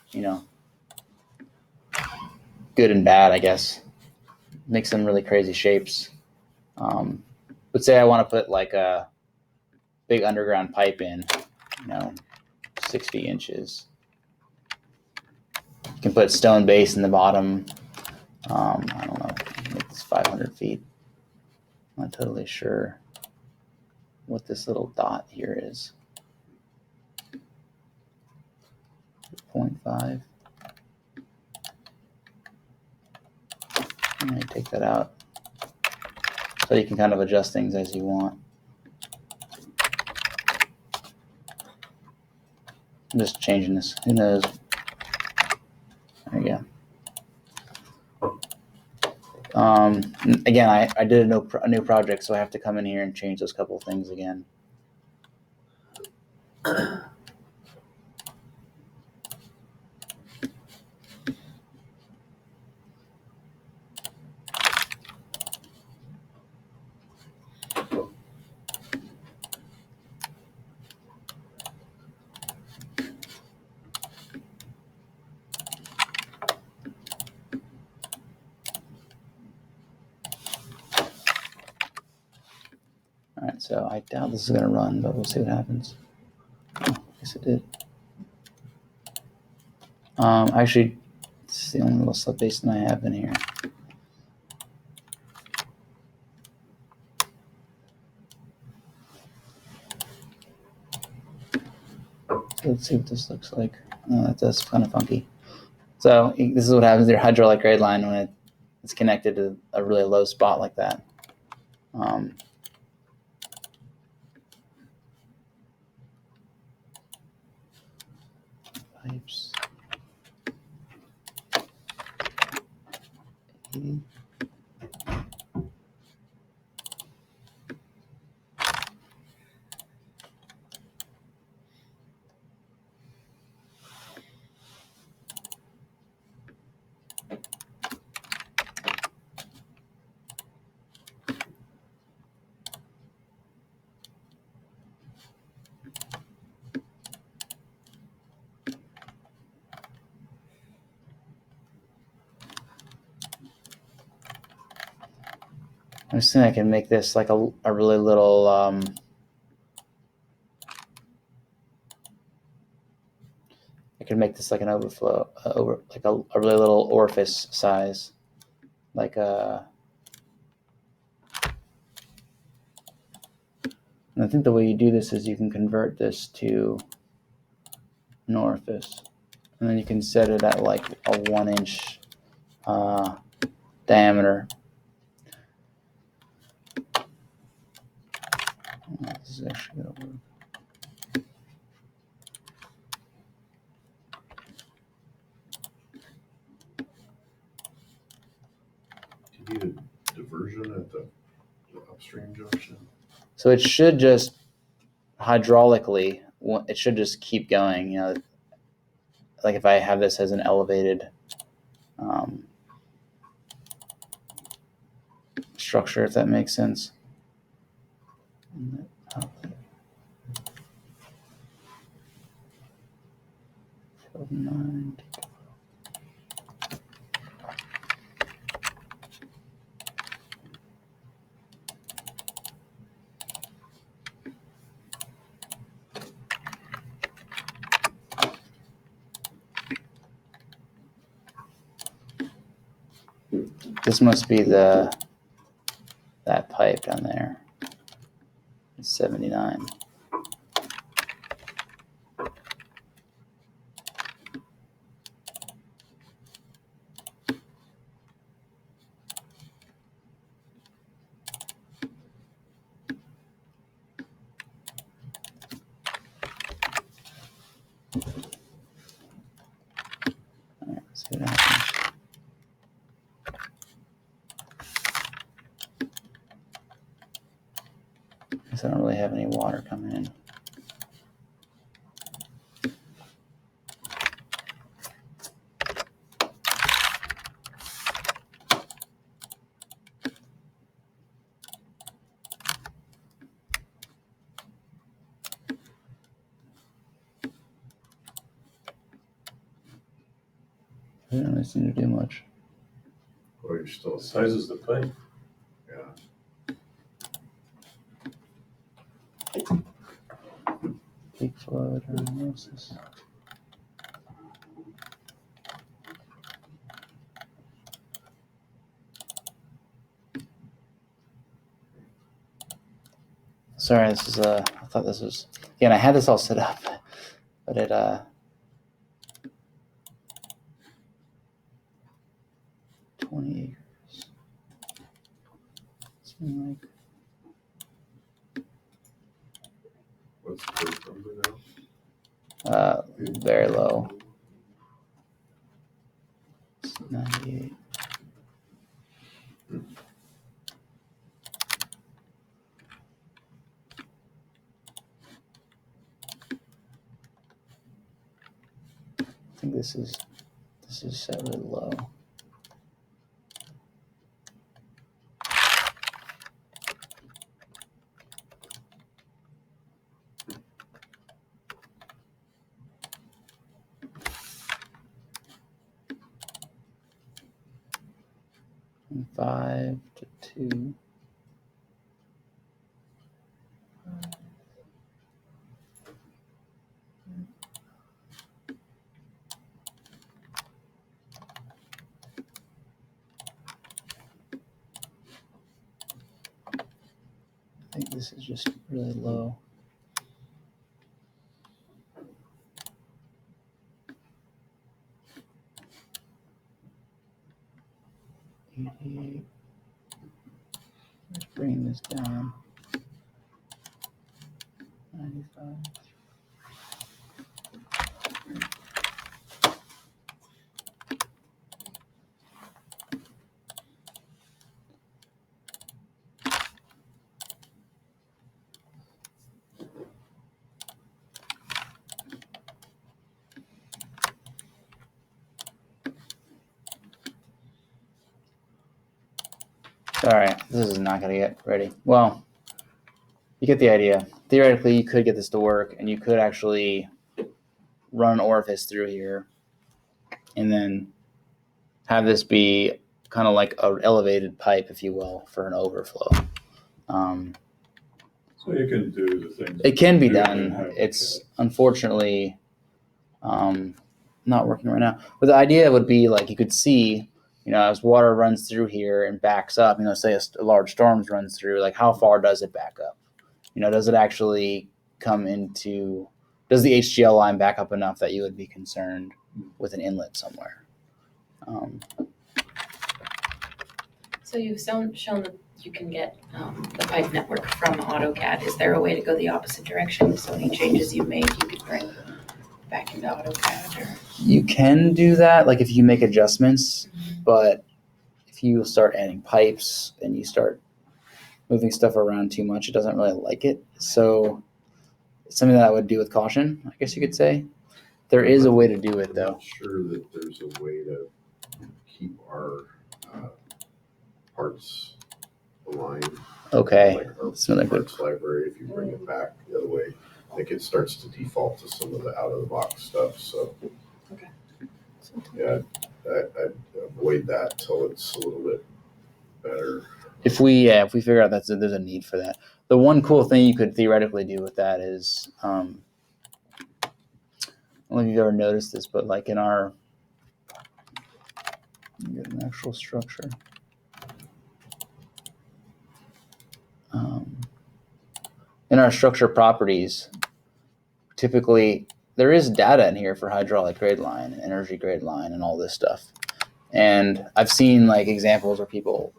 good and bad, I guess. Makes some really crazy shapes. But say I want to put like a big underground pipe in, 60 inches. You can put stone base in the bottom. I don't know, it's 500 feet. I'm not totally sure what this little dot here is. 0.5. I'm going to take that out so you can kind of adjust things as you want. I'm just changing this. Who knows? There you go. Again, I did a new project, so I have to come in here and change those couple of things again. All right, so I doubt this is going to run, but we'll see what happens. Oh, yes, it did. Actually, it's the only little slip basin I have in here. Let's see what this looks like. Oh, that's kind of funky. So this is what happens to your hydraulic grade line when it's connected to a really low spot like that. Pipes. 80. I'm just thinking I can make this like a really little I could make this like an overflow like a really little orifice size, like a. And I think the way you do this is you can convert this to an orifice, and then you can set it at like a 1-inch diameter. This is actually gonna work. Do you need a diversion at the upstream junction? So it should just hydraulically, it should just keep going. You know, like if I have this as an elevated structure, if that makes sense. 9. This must be that pipe down there. It's 79. All right, let's see what happens. I guess I don't really have any water coming in. I don't really seem to do much. Or you're still, What size is the pipe? yeah. Peak flow analysis. Sorry, this is I thought this was, again, I had this all set up, but it 20 acres. Something like What's the first number now? very low. 98. I think this is set really low. From 5 to 2. I think this is just really low. Let's bring this down. 95. Sorry, this is not going to get ready. Well, you get the idea. Theoretically, you could get this to work, and you could actually run an orifice through here, and then have this be kind of like an elevated pipe, if you will, for an overflow. So you can do the things. It can be you do done. in HydroCAD. It's unfortunately not working right now. But the idea would be like you could see, as water runs through here and backs up, say a large storm runs through, like how far does it back up? Does it actually come into, does the HGL line back up enough that you would be concerned with an inlet somewhere? So you've shown that you can get the pipe network from AutoCAD. Is there a way to go the opposite direction? So any changes you made, you could bring back into AutoCAD? Or? You can do that, like if you make adjustments, but if you start adding pipes and you start moving stuff around too much, it doesn't really like it. So it's something that I would do with caution, I guess you could say. There is a way to do it, I'm though. not sure that there's a way to keep our parts aligned. Okay. Like our That's another good. parts library, if you bring it back the other way, I think it starts to default to some of the out-of-the-box stuff, so. Okay. Yeah, I'd avoid that till it's a little bit better. If we figure out there's a need for that. The one cool thing you could theoretically do with that is, I don't know if you've ever noticed this, but like in our, let me get an actual structure. In our structure properties, typically there is data in here for hydraulic grade line and energy grade line and all this stuff. And I've seen like examples where people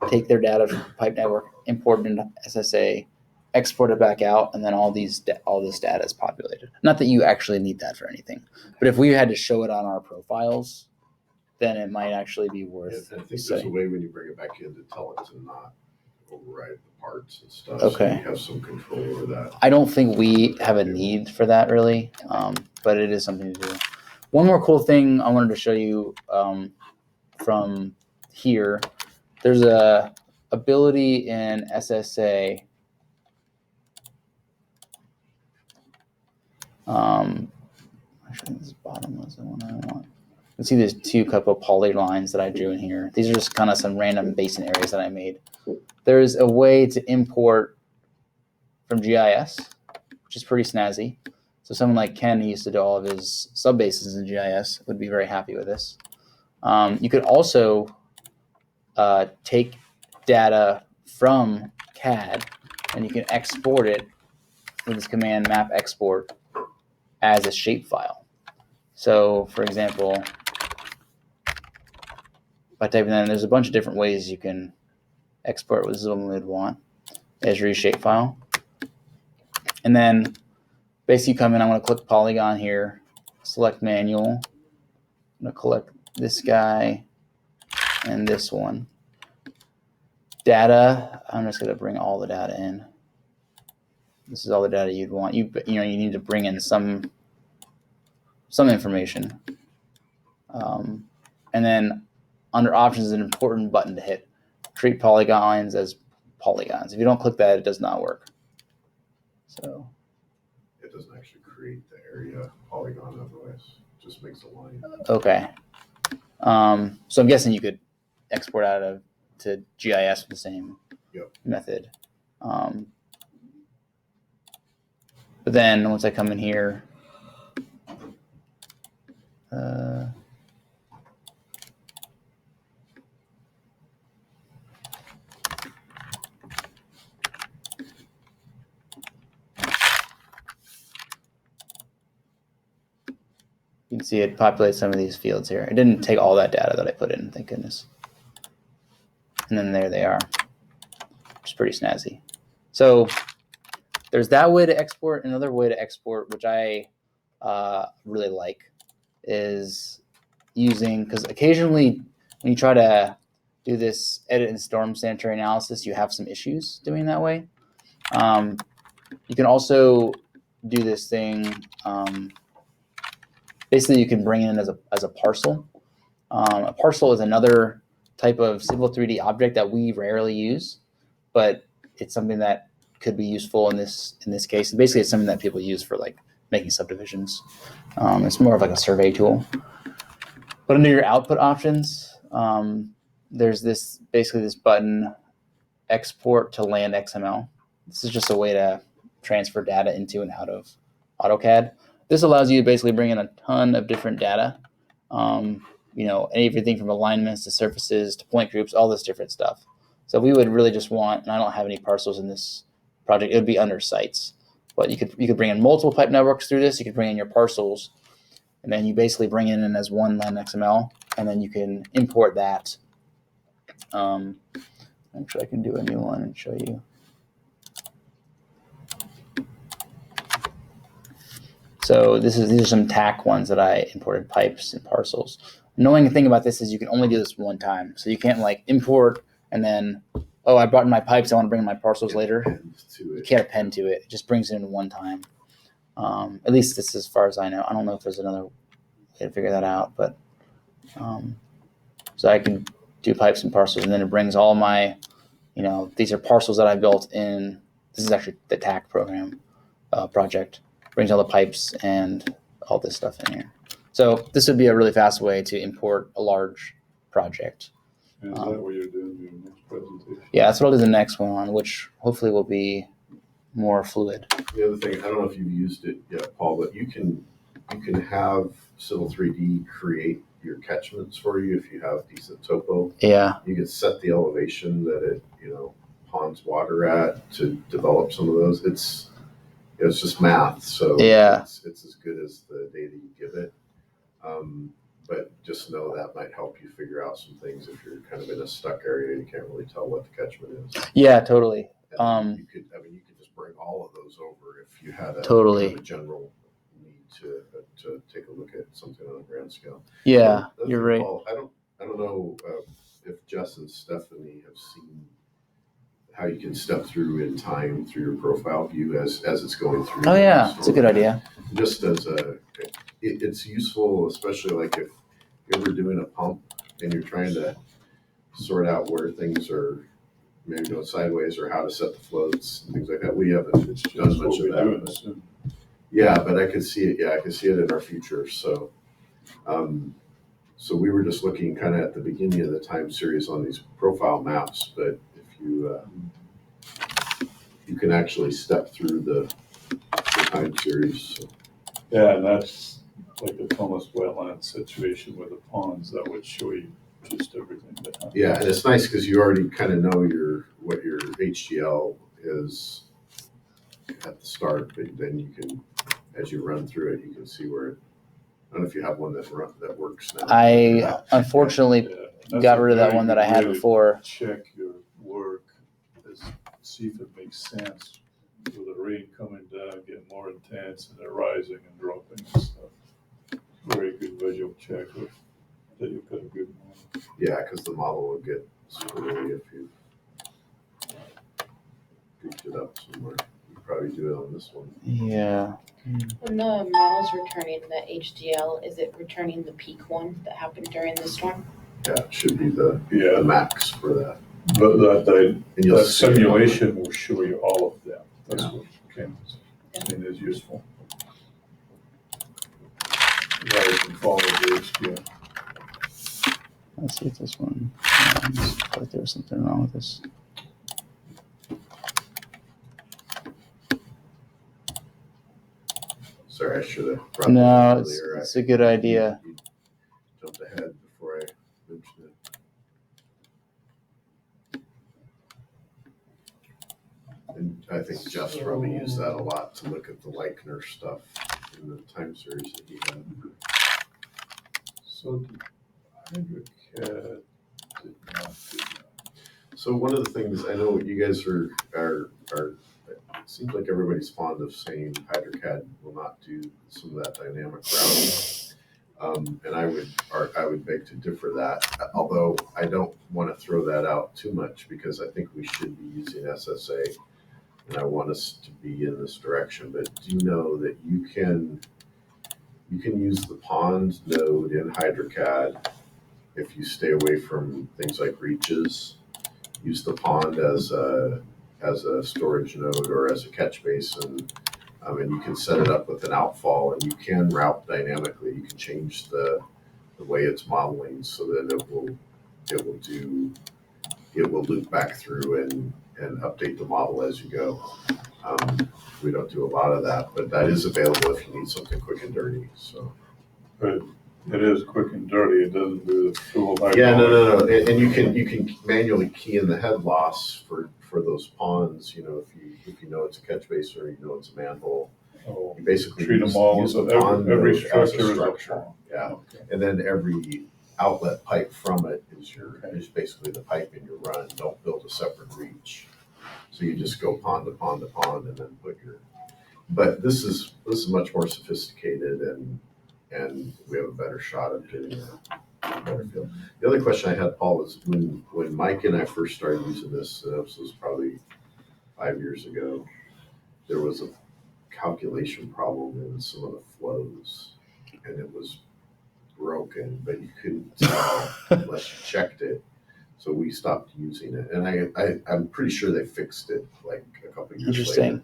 take their data from pipe network, import it into SSA, export it back out, and then all this data is populated. Not that you actually need that for anything, but if we had to show it on our profiles, then it might actually be worth I think there's a studying. way when you bring it back in to tell it to not override the parts and stuff. Okay. So you have some control over that. I don't think we have a need for that really, but it is something to do. One more cool thing I wanted to show you from here. There's a ability in SSA. Actually, this bottom was the one I want. You can see there's two couple poly lines that I drew in here. These are just kind of some random basin areas that I made. There's a way to import from GIS, which is pretty snazzy. So someone like Ken, who used to do all of his subbasins in GIS, would be very happy with this. You could also take data from CAD and you can export it with this command map export as a shapefile. So, for example, by typing that in, there's a bunch of different ways you can export. This is what we'd want as your shapefile. And then basically come in, I'm going to click polygon here, select manual. I'm going to collect this guy and this one. Data, I'm just going to bring all the data in. This is all the data you'd want. You need to bring in some information. And then under options is an important button to hit. Treat polygons as polygons. If you don't click that, it does not work. So It doesn't actually create the area polygon otherwise. It just makes a line. okay. So I'm guessing you could export out to GIS with the same method. But then once I come in here, you can see it populates some of these fields here. It didn't take all that data that I put in, thank goodness. And then there they are, which is pretty snazzy. So there's that way to export. Another way to export, which I really like, is using, because occasionally when you try to do this edit and storm sanitary analysis, you have some issues doing that way. You can also do this thing. Basically, you can bring it in as a parcel. A parcel is another type of Civil 3D object that we rarely use, but it's something that could be useful in this case. And basically, it's something that people use for like making subdivisions. It's more of like a survey tool. But under your output options, there's this button, export to land XML. This is just a way to transfer data into and out of AutoCAD. This allows you to basically bring in a ton of different data, everything from alignments to surfaces to point groups, all this different stuff. So we would really just want, and I don't have any parcels in this project, it would be under sites, but you could bring in multiple pipe networks through this. You could bring in your parcels, and then you basically bring it in as one land XML, and then you can import that. Actually, I can do a new one and show you. So these are some TAC ones that I imported, pipes and parcels. Annoying thing about this is you can only do this one time. So you can't like import and then, oh, I brought in my pipes, I want to bring in my parcels later. You can't append to it. It just brings it in one time. At least this is as far as I know. I don't know if there's another way to figure that out, but so I can do pipes and parcels, and then it brings all my, these are parcels that I built in. This is actually the TAC program project. Brings all the pipes and all this stuff in here. So this would be a really fast way to import a large project. And is that what you're doing in your next presentation? Yeah, that's what I'll do the next one on, which hopefully will be more fluid. The other thing, I don't know if you've used it yet, Paul, but you can have Civil 3D create your catchments for you if you have decent topo. Yeah. You can set the elevation that it, ponds water at to develop some of those. It's just math, so yeah, it's as good as the data you give it. But just know that might help you figure out some things if you're kind of in a stuck area. You can't really tell what the catchment is. Yeah, totally. You could just bring all of those over if you had a general need to take a look at something on a grand scale. Yeah, you're right. Paul, I don't know if Jess and Stephanie have seen how you can step through in time through your profile view as it's going through. Oh yeah, it's a good idea. Just as it's useful, especially like if you're ever doing a pump and you're trying to sort out where things are maybe going sideways or how to set the floats and things like that. We haven't done much of that. Yeah, but I could see it. Yeah, I could see it in our future. So, so we were just looking kind of at the beginning of the time series on these profile maps, but if you can actually step through the time series. So. Yeah, and that's like the Thomas wetland situation with the ponds. That would show you just everything that happens. Yeah, and it's nice because you already kind of know what your HDL is at the start, but then you can, as you run through it, you can see where it, I don't know if you have one that works now. I unfortunately Yeah, that's got a rid of that very one that good I had way to before. Check your work, see if it makes sense with the rain coming down, getting more intense, and they're rising and dropping and stuff. Very good visual check that you've got a good model. Yeah, because the model will get squirrely if you goofed it up somewhere. You probably do it on this one. Yeah. When the model's returning the HDL, is it returning the peak one that happened during the storm? Yeah, it should be the Yeah, max for that. but And you'll that see it. simulation will show you all of them. That's Yeah. what Ken's saying is useful. Rather than follow the HDL. Let's see if this one. Thought there was something wrong with this. Sorry, I should have brought that No, up it's, earlier. it's a good idea. You jumped ahead before I mentioned it. And I think Jeff's probably used that a lot to look at the Leichner stuff in the time series that he had. So HydroCAD did not do that. So one of the things, I know you guys are it seems like everybody's fond of saying HydroCAD will not do some of that dynamic routing. And I would beg to differ that, although I don't want to throw that out too much because I think we should be using SSA and I want us to be in this direction, but do know that you can use the pond node in HydroCAD if you stay away from things like reaches. Use the pond as a storage node or as a catch basin, and you can set it up with an outfall, and you can route dynamically. You can change the way it's modeling so that it will loop back through and update the model as you go. We don't do a lot of that, but that is available if you need something quick and dirty. So. But it is quick and dirty. It doesn't do the full. Yeah, no. And you can manually key in the head loss for those ponds. You know, if you know it's a catch basin or you know it's a manhole. Oh, You basically treat them all use as the pond every node as structure a is a structure. pond. Yeah, Okay. and then every outlet pipe from it is basically the pipe in your run. Don't build a separate reach. So you just go pond to pond to pond and then put your. But this is much more sophisticated and we have a better shot of getting a better feel. The other question I had, Paul, was when Mike and I first started using this was probably 5 years ago, there was a calculation problem in some of the flows and it was broken, but you couldn't tell unless you checked it. So we stopped using it. And I'm pretty sure they fixed it like a couple years Interesting. later.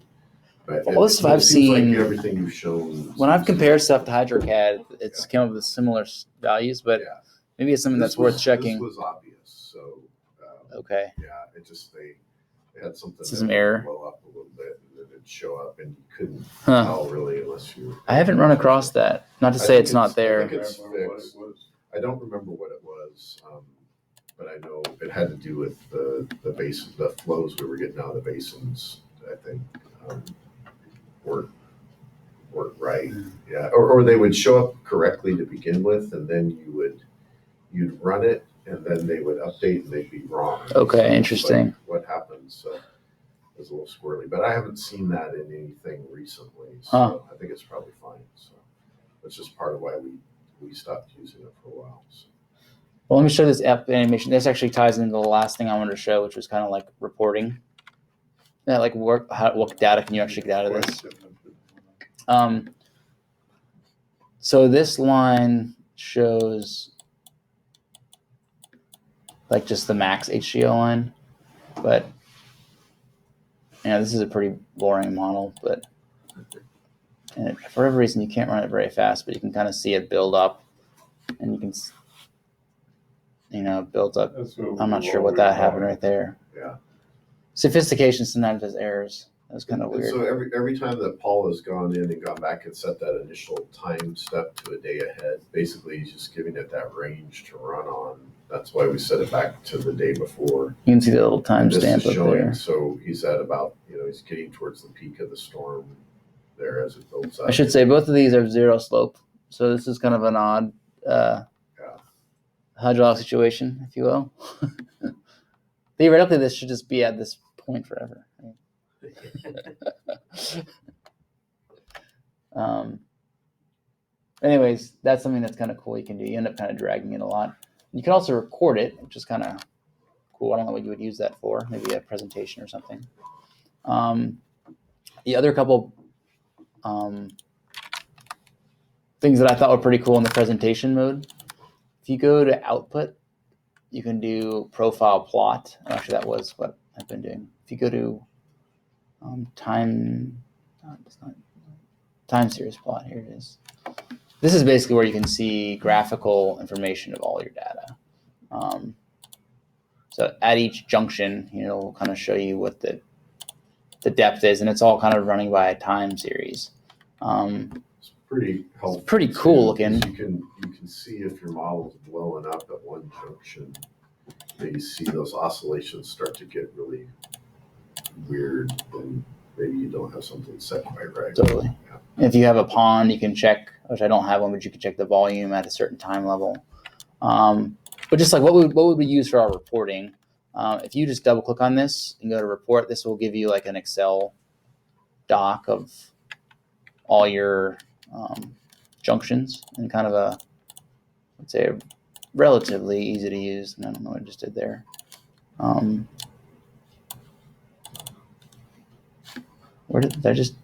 But Well, this I've seems seen- like everything you've shown. When I've compared stuff to HydroCAD, it's come up with similar values, but Yeah. maybe it's something that's worth checking. This was obvious, so Okay. yeah, it just they had something Some that error. would blow up a little bit, and then it'd show up, and you couldn't Huh. tell really unless you. I haven't run across that. Not to I say think it's not I there. think it's Remember what fixed. it was. I don't remember what it was, but I know it had to do with the basin, the flows we were getting out of the basins. I think weren't right. Yeah, or they would show up correctly to begin with, and then you'd run it, and then they would update, and they'd be wrong. Okay, So it's interesting. like, what happened? So it was a little squirrely, but I haven't seen that in anything recently. So Huh. I think it's probably fine. So that's just part of why we stopped using it for a while. So. Well, let me show this app animation. This actually ties into the last thing I wanted to show, which was kind of like reporting. Yeah, like what data can you actually get out of this? So this line shows like just the max HDL line, but this is a pretty boring model, but and for whatever reason you can't run it very fast, but you can kind of see it build up, and you can, build up. I'm not sure what that happened right there. Yeah. Sophistication sometimes has errors. That's kind of And weird. so every time that Paul has gone in and gone back and set that initial time step to a day ahead, basically he's just giving it that range to run on That's why we set it back to the day before. You can see the little And this timestamp is up showing, there. so he's at about, he's getting towards the peak of the storm there as it builds up. I should say both of these are zero slope, so this is kind of an odd hydraulic situation, if you will. Theoretically, this should just be at this point forever. Anyways, that's something that's kind of cool you can do. You end up kind of dragging it a lot. You can also record it, which is kind of cool. I don't know what you would use that for. Maybe a presentation or something. The other couple things that I thought were pretty cool in the presentation mode, if you go to output, you can do profile plot. Actually, that was what I've been doing. If you go to time series plot, here it is. This is basically where you can see graphical information of all your data. So at each junction, it'll kind of show you what the depth is, and it's all kind of running by a time series. It's pretty helpful. It's pretty cool looking. You can see if your model's blowing up at one junction. You see those oscillations start to get really weird, and maybe you don't have something set quite right. Totally. Yeah. If you have a pond, you can check, which I don't have one, but you can check the volume at a certain time level. But just like what would we use for our reporting? If you just double click on this and go to report, this will give you like an Excel doc of all your junctions and kind of a, let's say, relatively easy to use. And I don't know what I just did there. Where did I just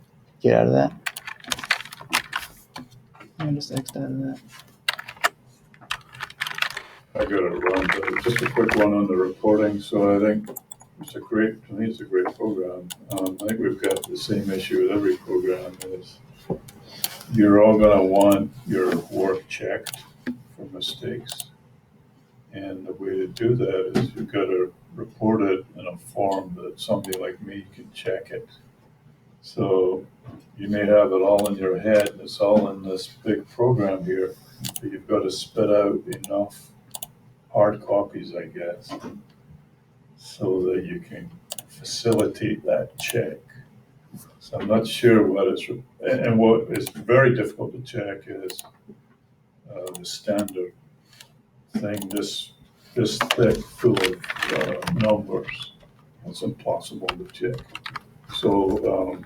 get out of that? I just X'd out of that. I got it run, but just a quick one on the reporting. So I think it's a great program. I think we've got the same issue with every program is you're all gonna want your work checked for mistakes. And the way to do that is you've got to report it in a form that somebody like me can check it. So you may have it all in your head, and it's all in this big program here, but you've got to spit out enough hard copies, I guess, so that you can facilitate that check. So I'm not sure what is very difficult to check is the standard thing, this thick full of numbers. It's impossible to check. So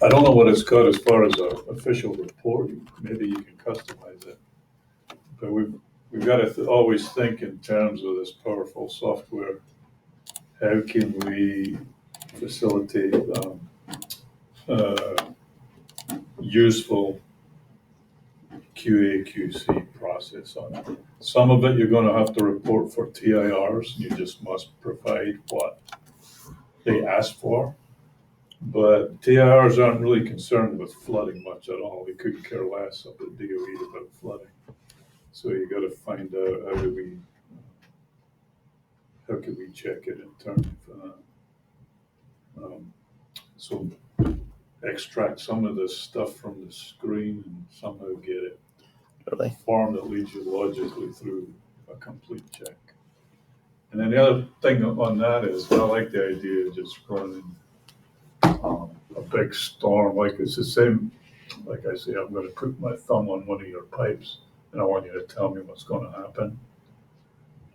I don't know what it's got as far as an official report. Maybe you can customize it. But we've got to always think in terms of this powerful software. How can we facilitate useful QA/QC process on it? Some of it you're going to have to report for TIRs. You just must provide what they ask for. But TIRs aren't really concerned with flooding much at all. They couldn't care less of the DOE about flooding. So you got to find out how can we check it in terms of so extract some of this stuff from the screen and somehow get it Totally. a form that leads you logically through a complete check. And then the other thing on that is I like the idea of just running a big storm. Like it's the same, like I say, I'm going to put my thumb on one of your pipes and I want you to tell me what's going to happen.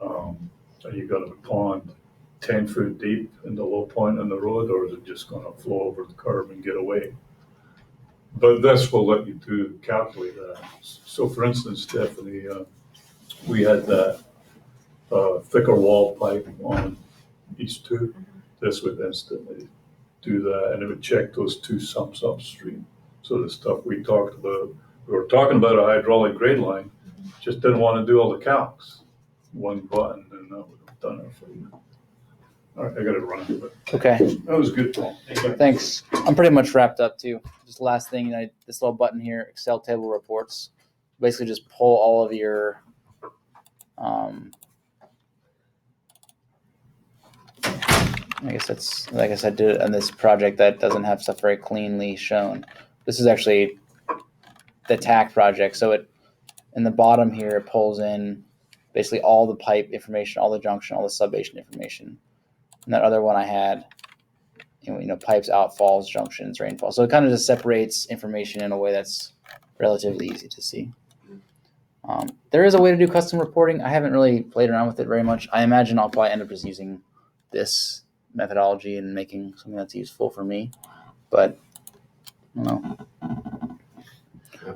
Are you going to pond 10 foot deep in the low point in the road, or is it just going to flow over the curb and get away? But this will let you calculate that. So for instance, Stephanie, we had that thicker wall pipe on East 2. This would instantly do that, and it would check those two sumps upstream. So the stuff we talked about, we were talking about a hydraulic grade line, just didn't want to do all the calcs. One button, and that would have done it for you. All right, I got to run, but Okay. that was good, Paul. Thanks. I'm pretty much wrapped up too. Just last thing, this little button here, Excel table reports. Basically, just pull all of your I guess that's, like I said, did it on this project that doesn't have stuff very cleanly shown. This is actually the TAC project. So it in the bottom here, it pulls in basically all the pipe information, all the junction, all the subbation information. And that other one I had, pipes, outfalls, junctions, rainfall. So it kind of just separates information in a way that's relatively easy to see. There is a way to do custom reporting. I haven't really played around with it very much. I imagine I'll probably end up just using this methodology and making something that's useful for me. But I don't know. Yeah.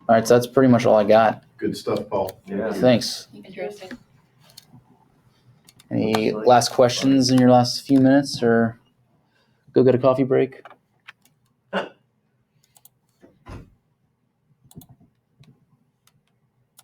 All right, so that's pretty much all I got. Good stuff, Paul. Yeah. Thanks. Interesting. Any last questions in your last few minutes, or go get a coffee break?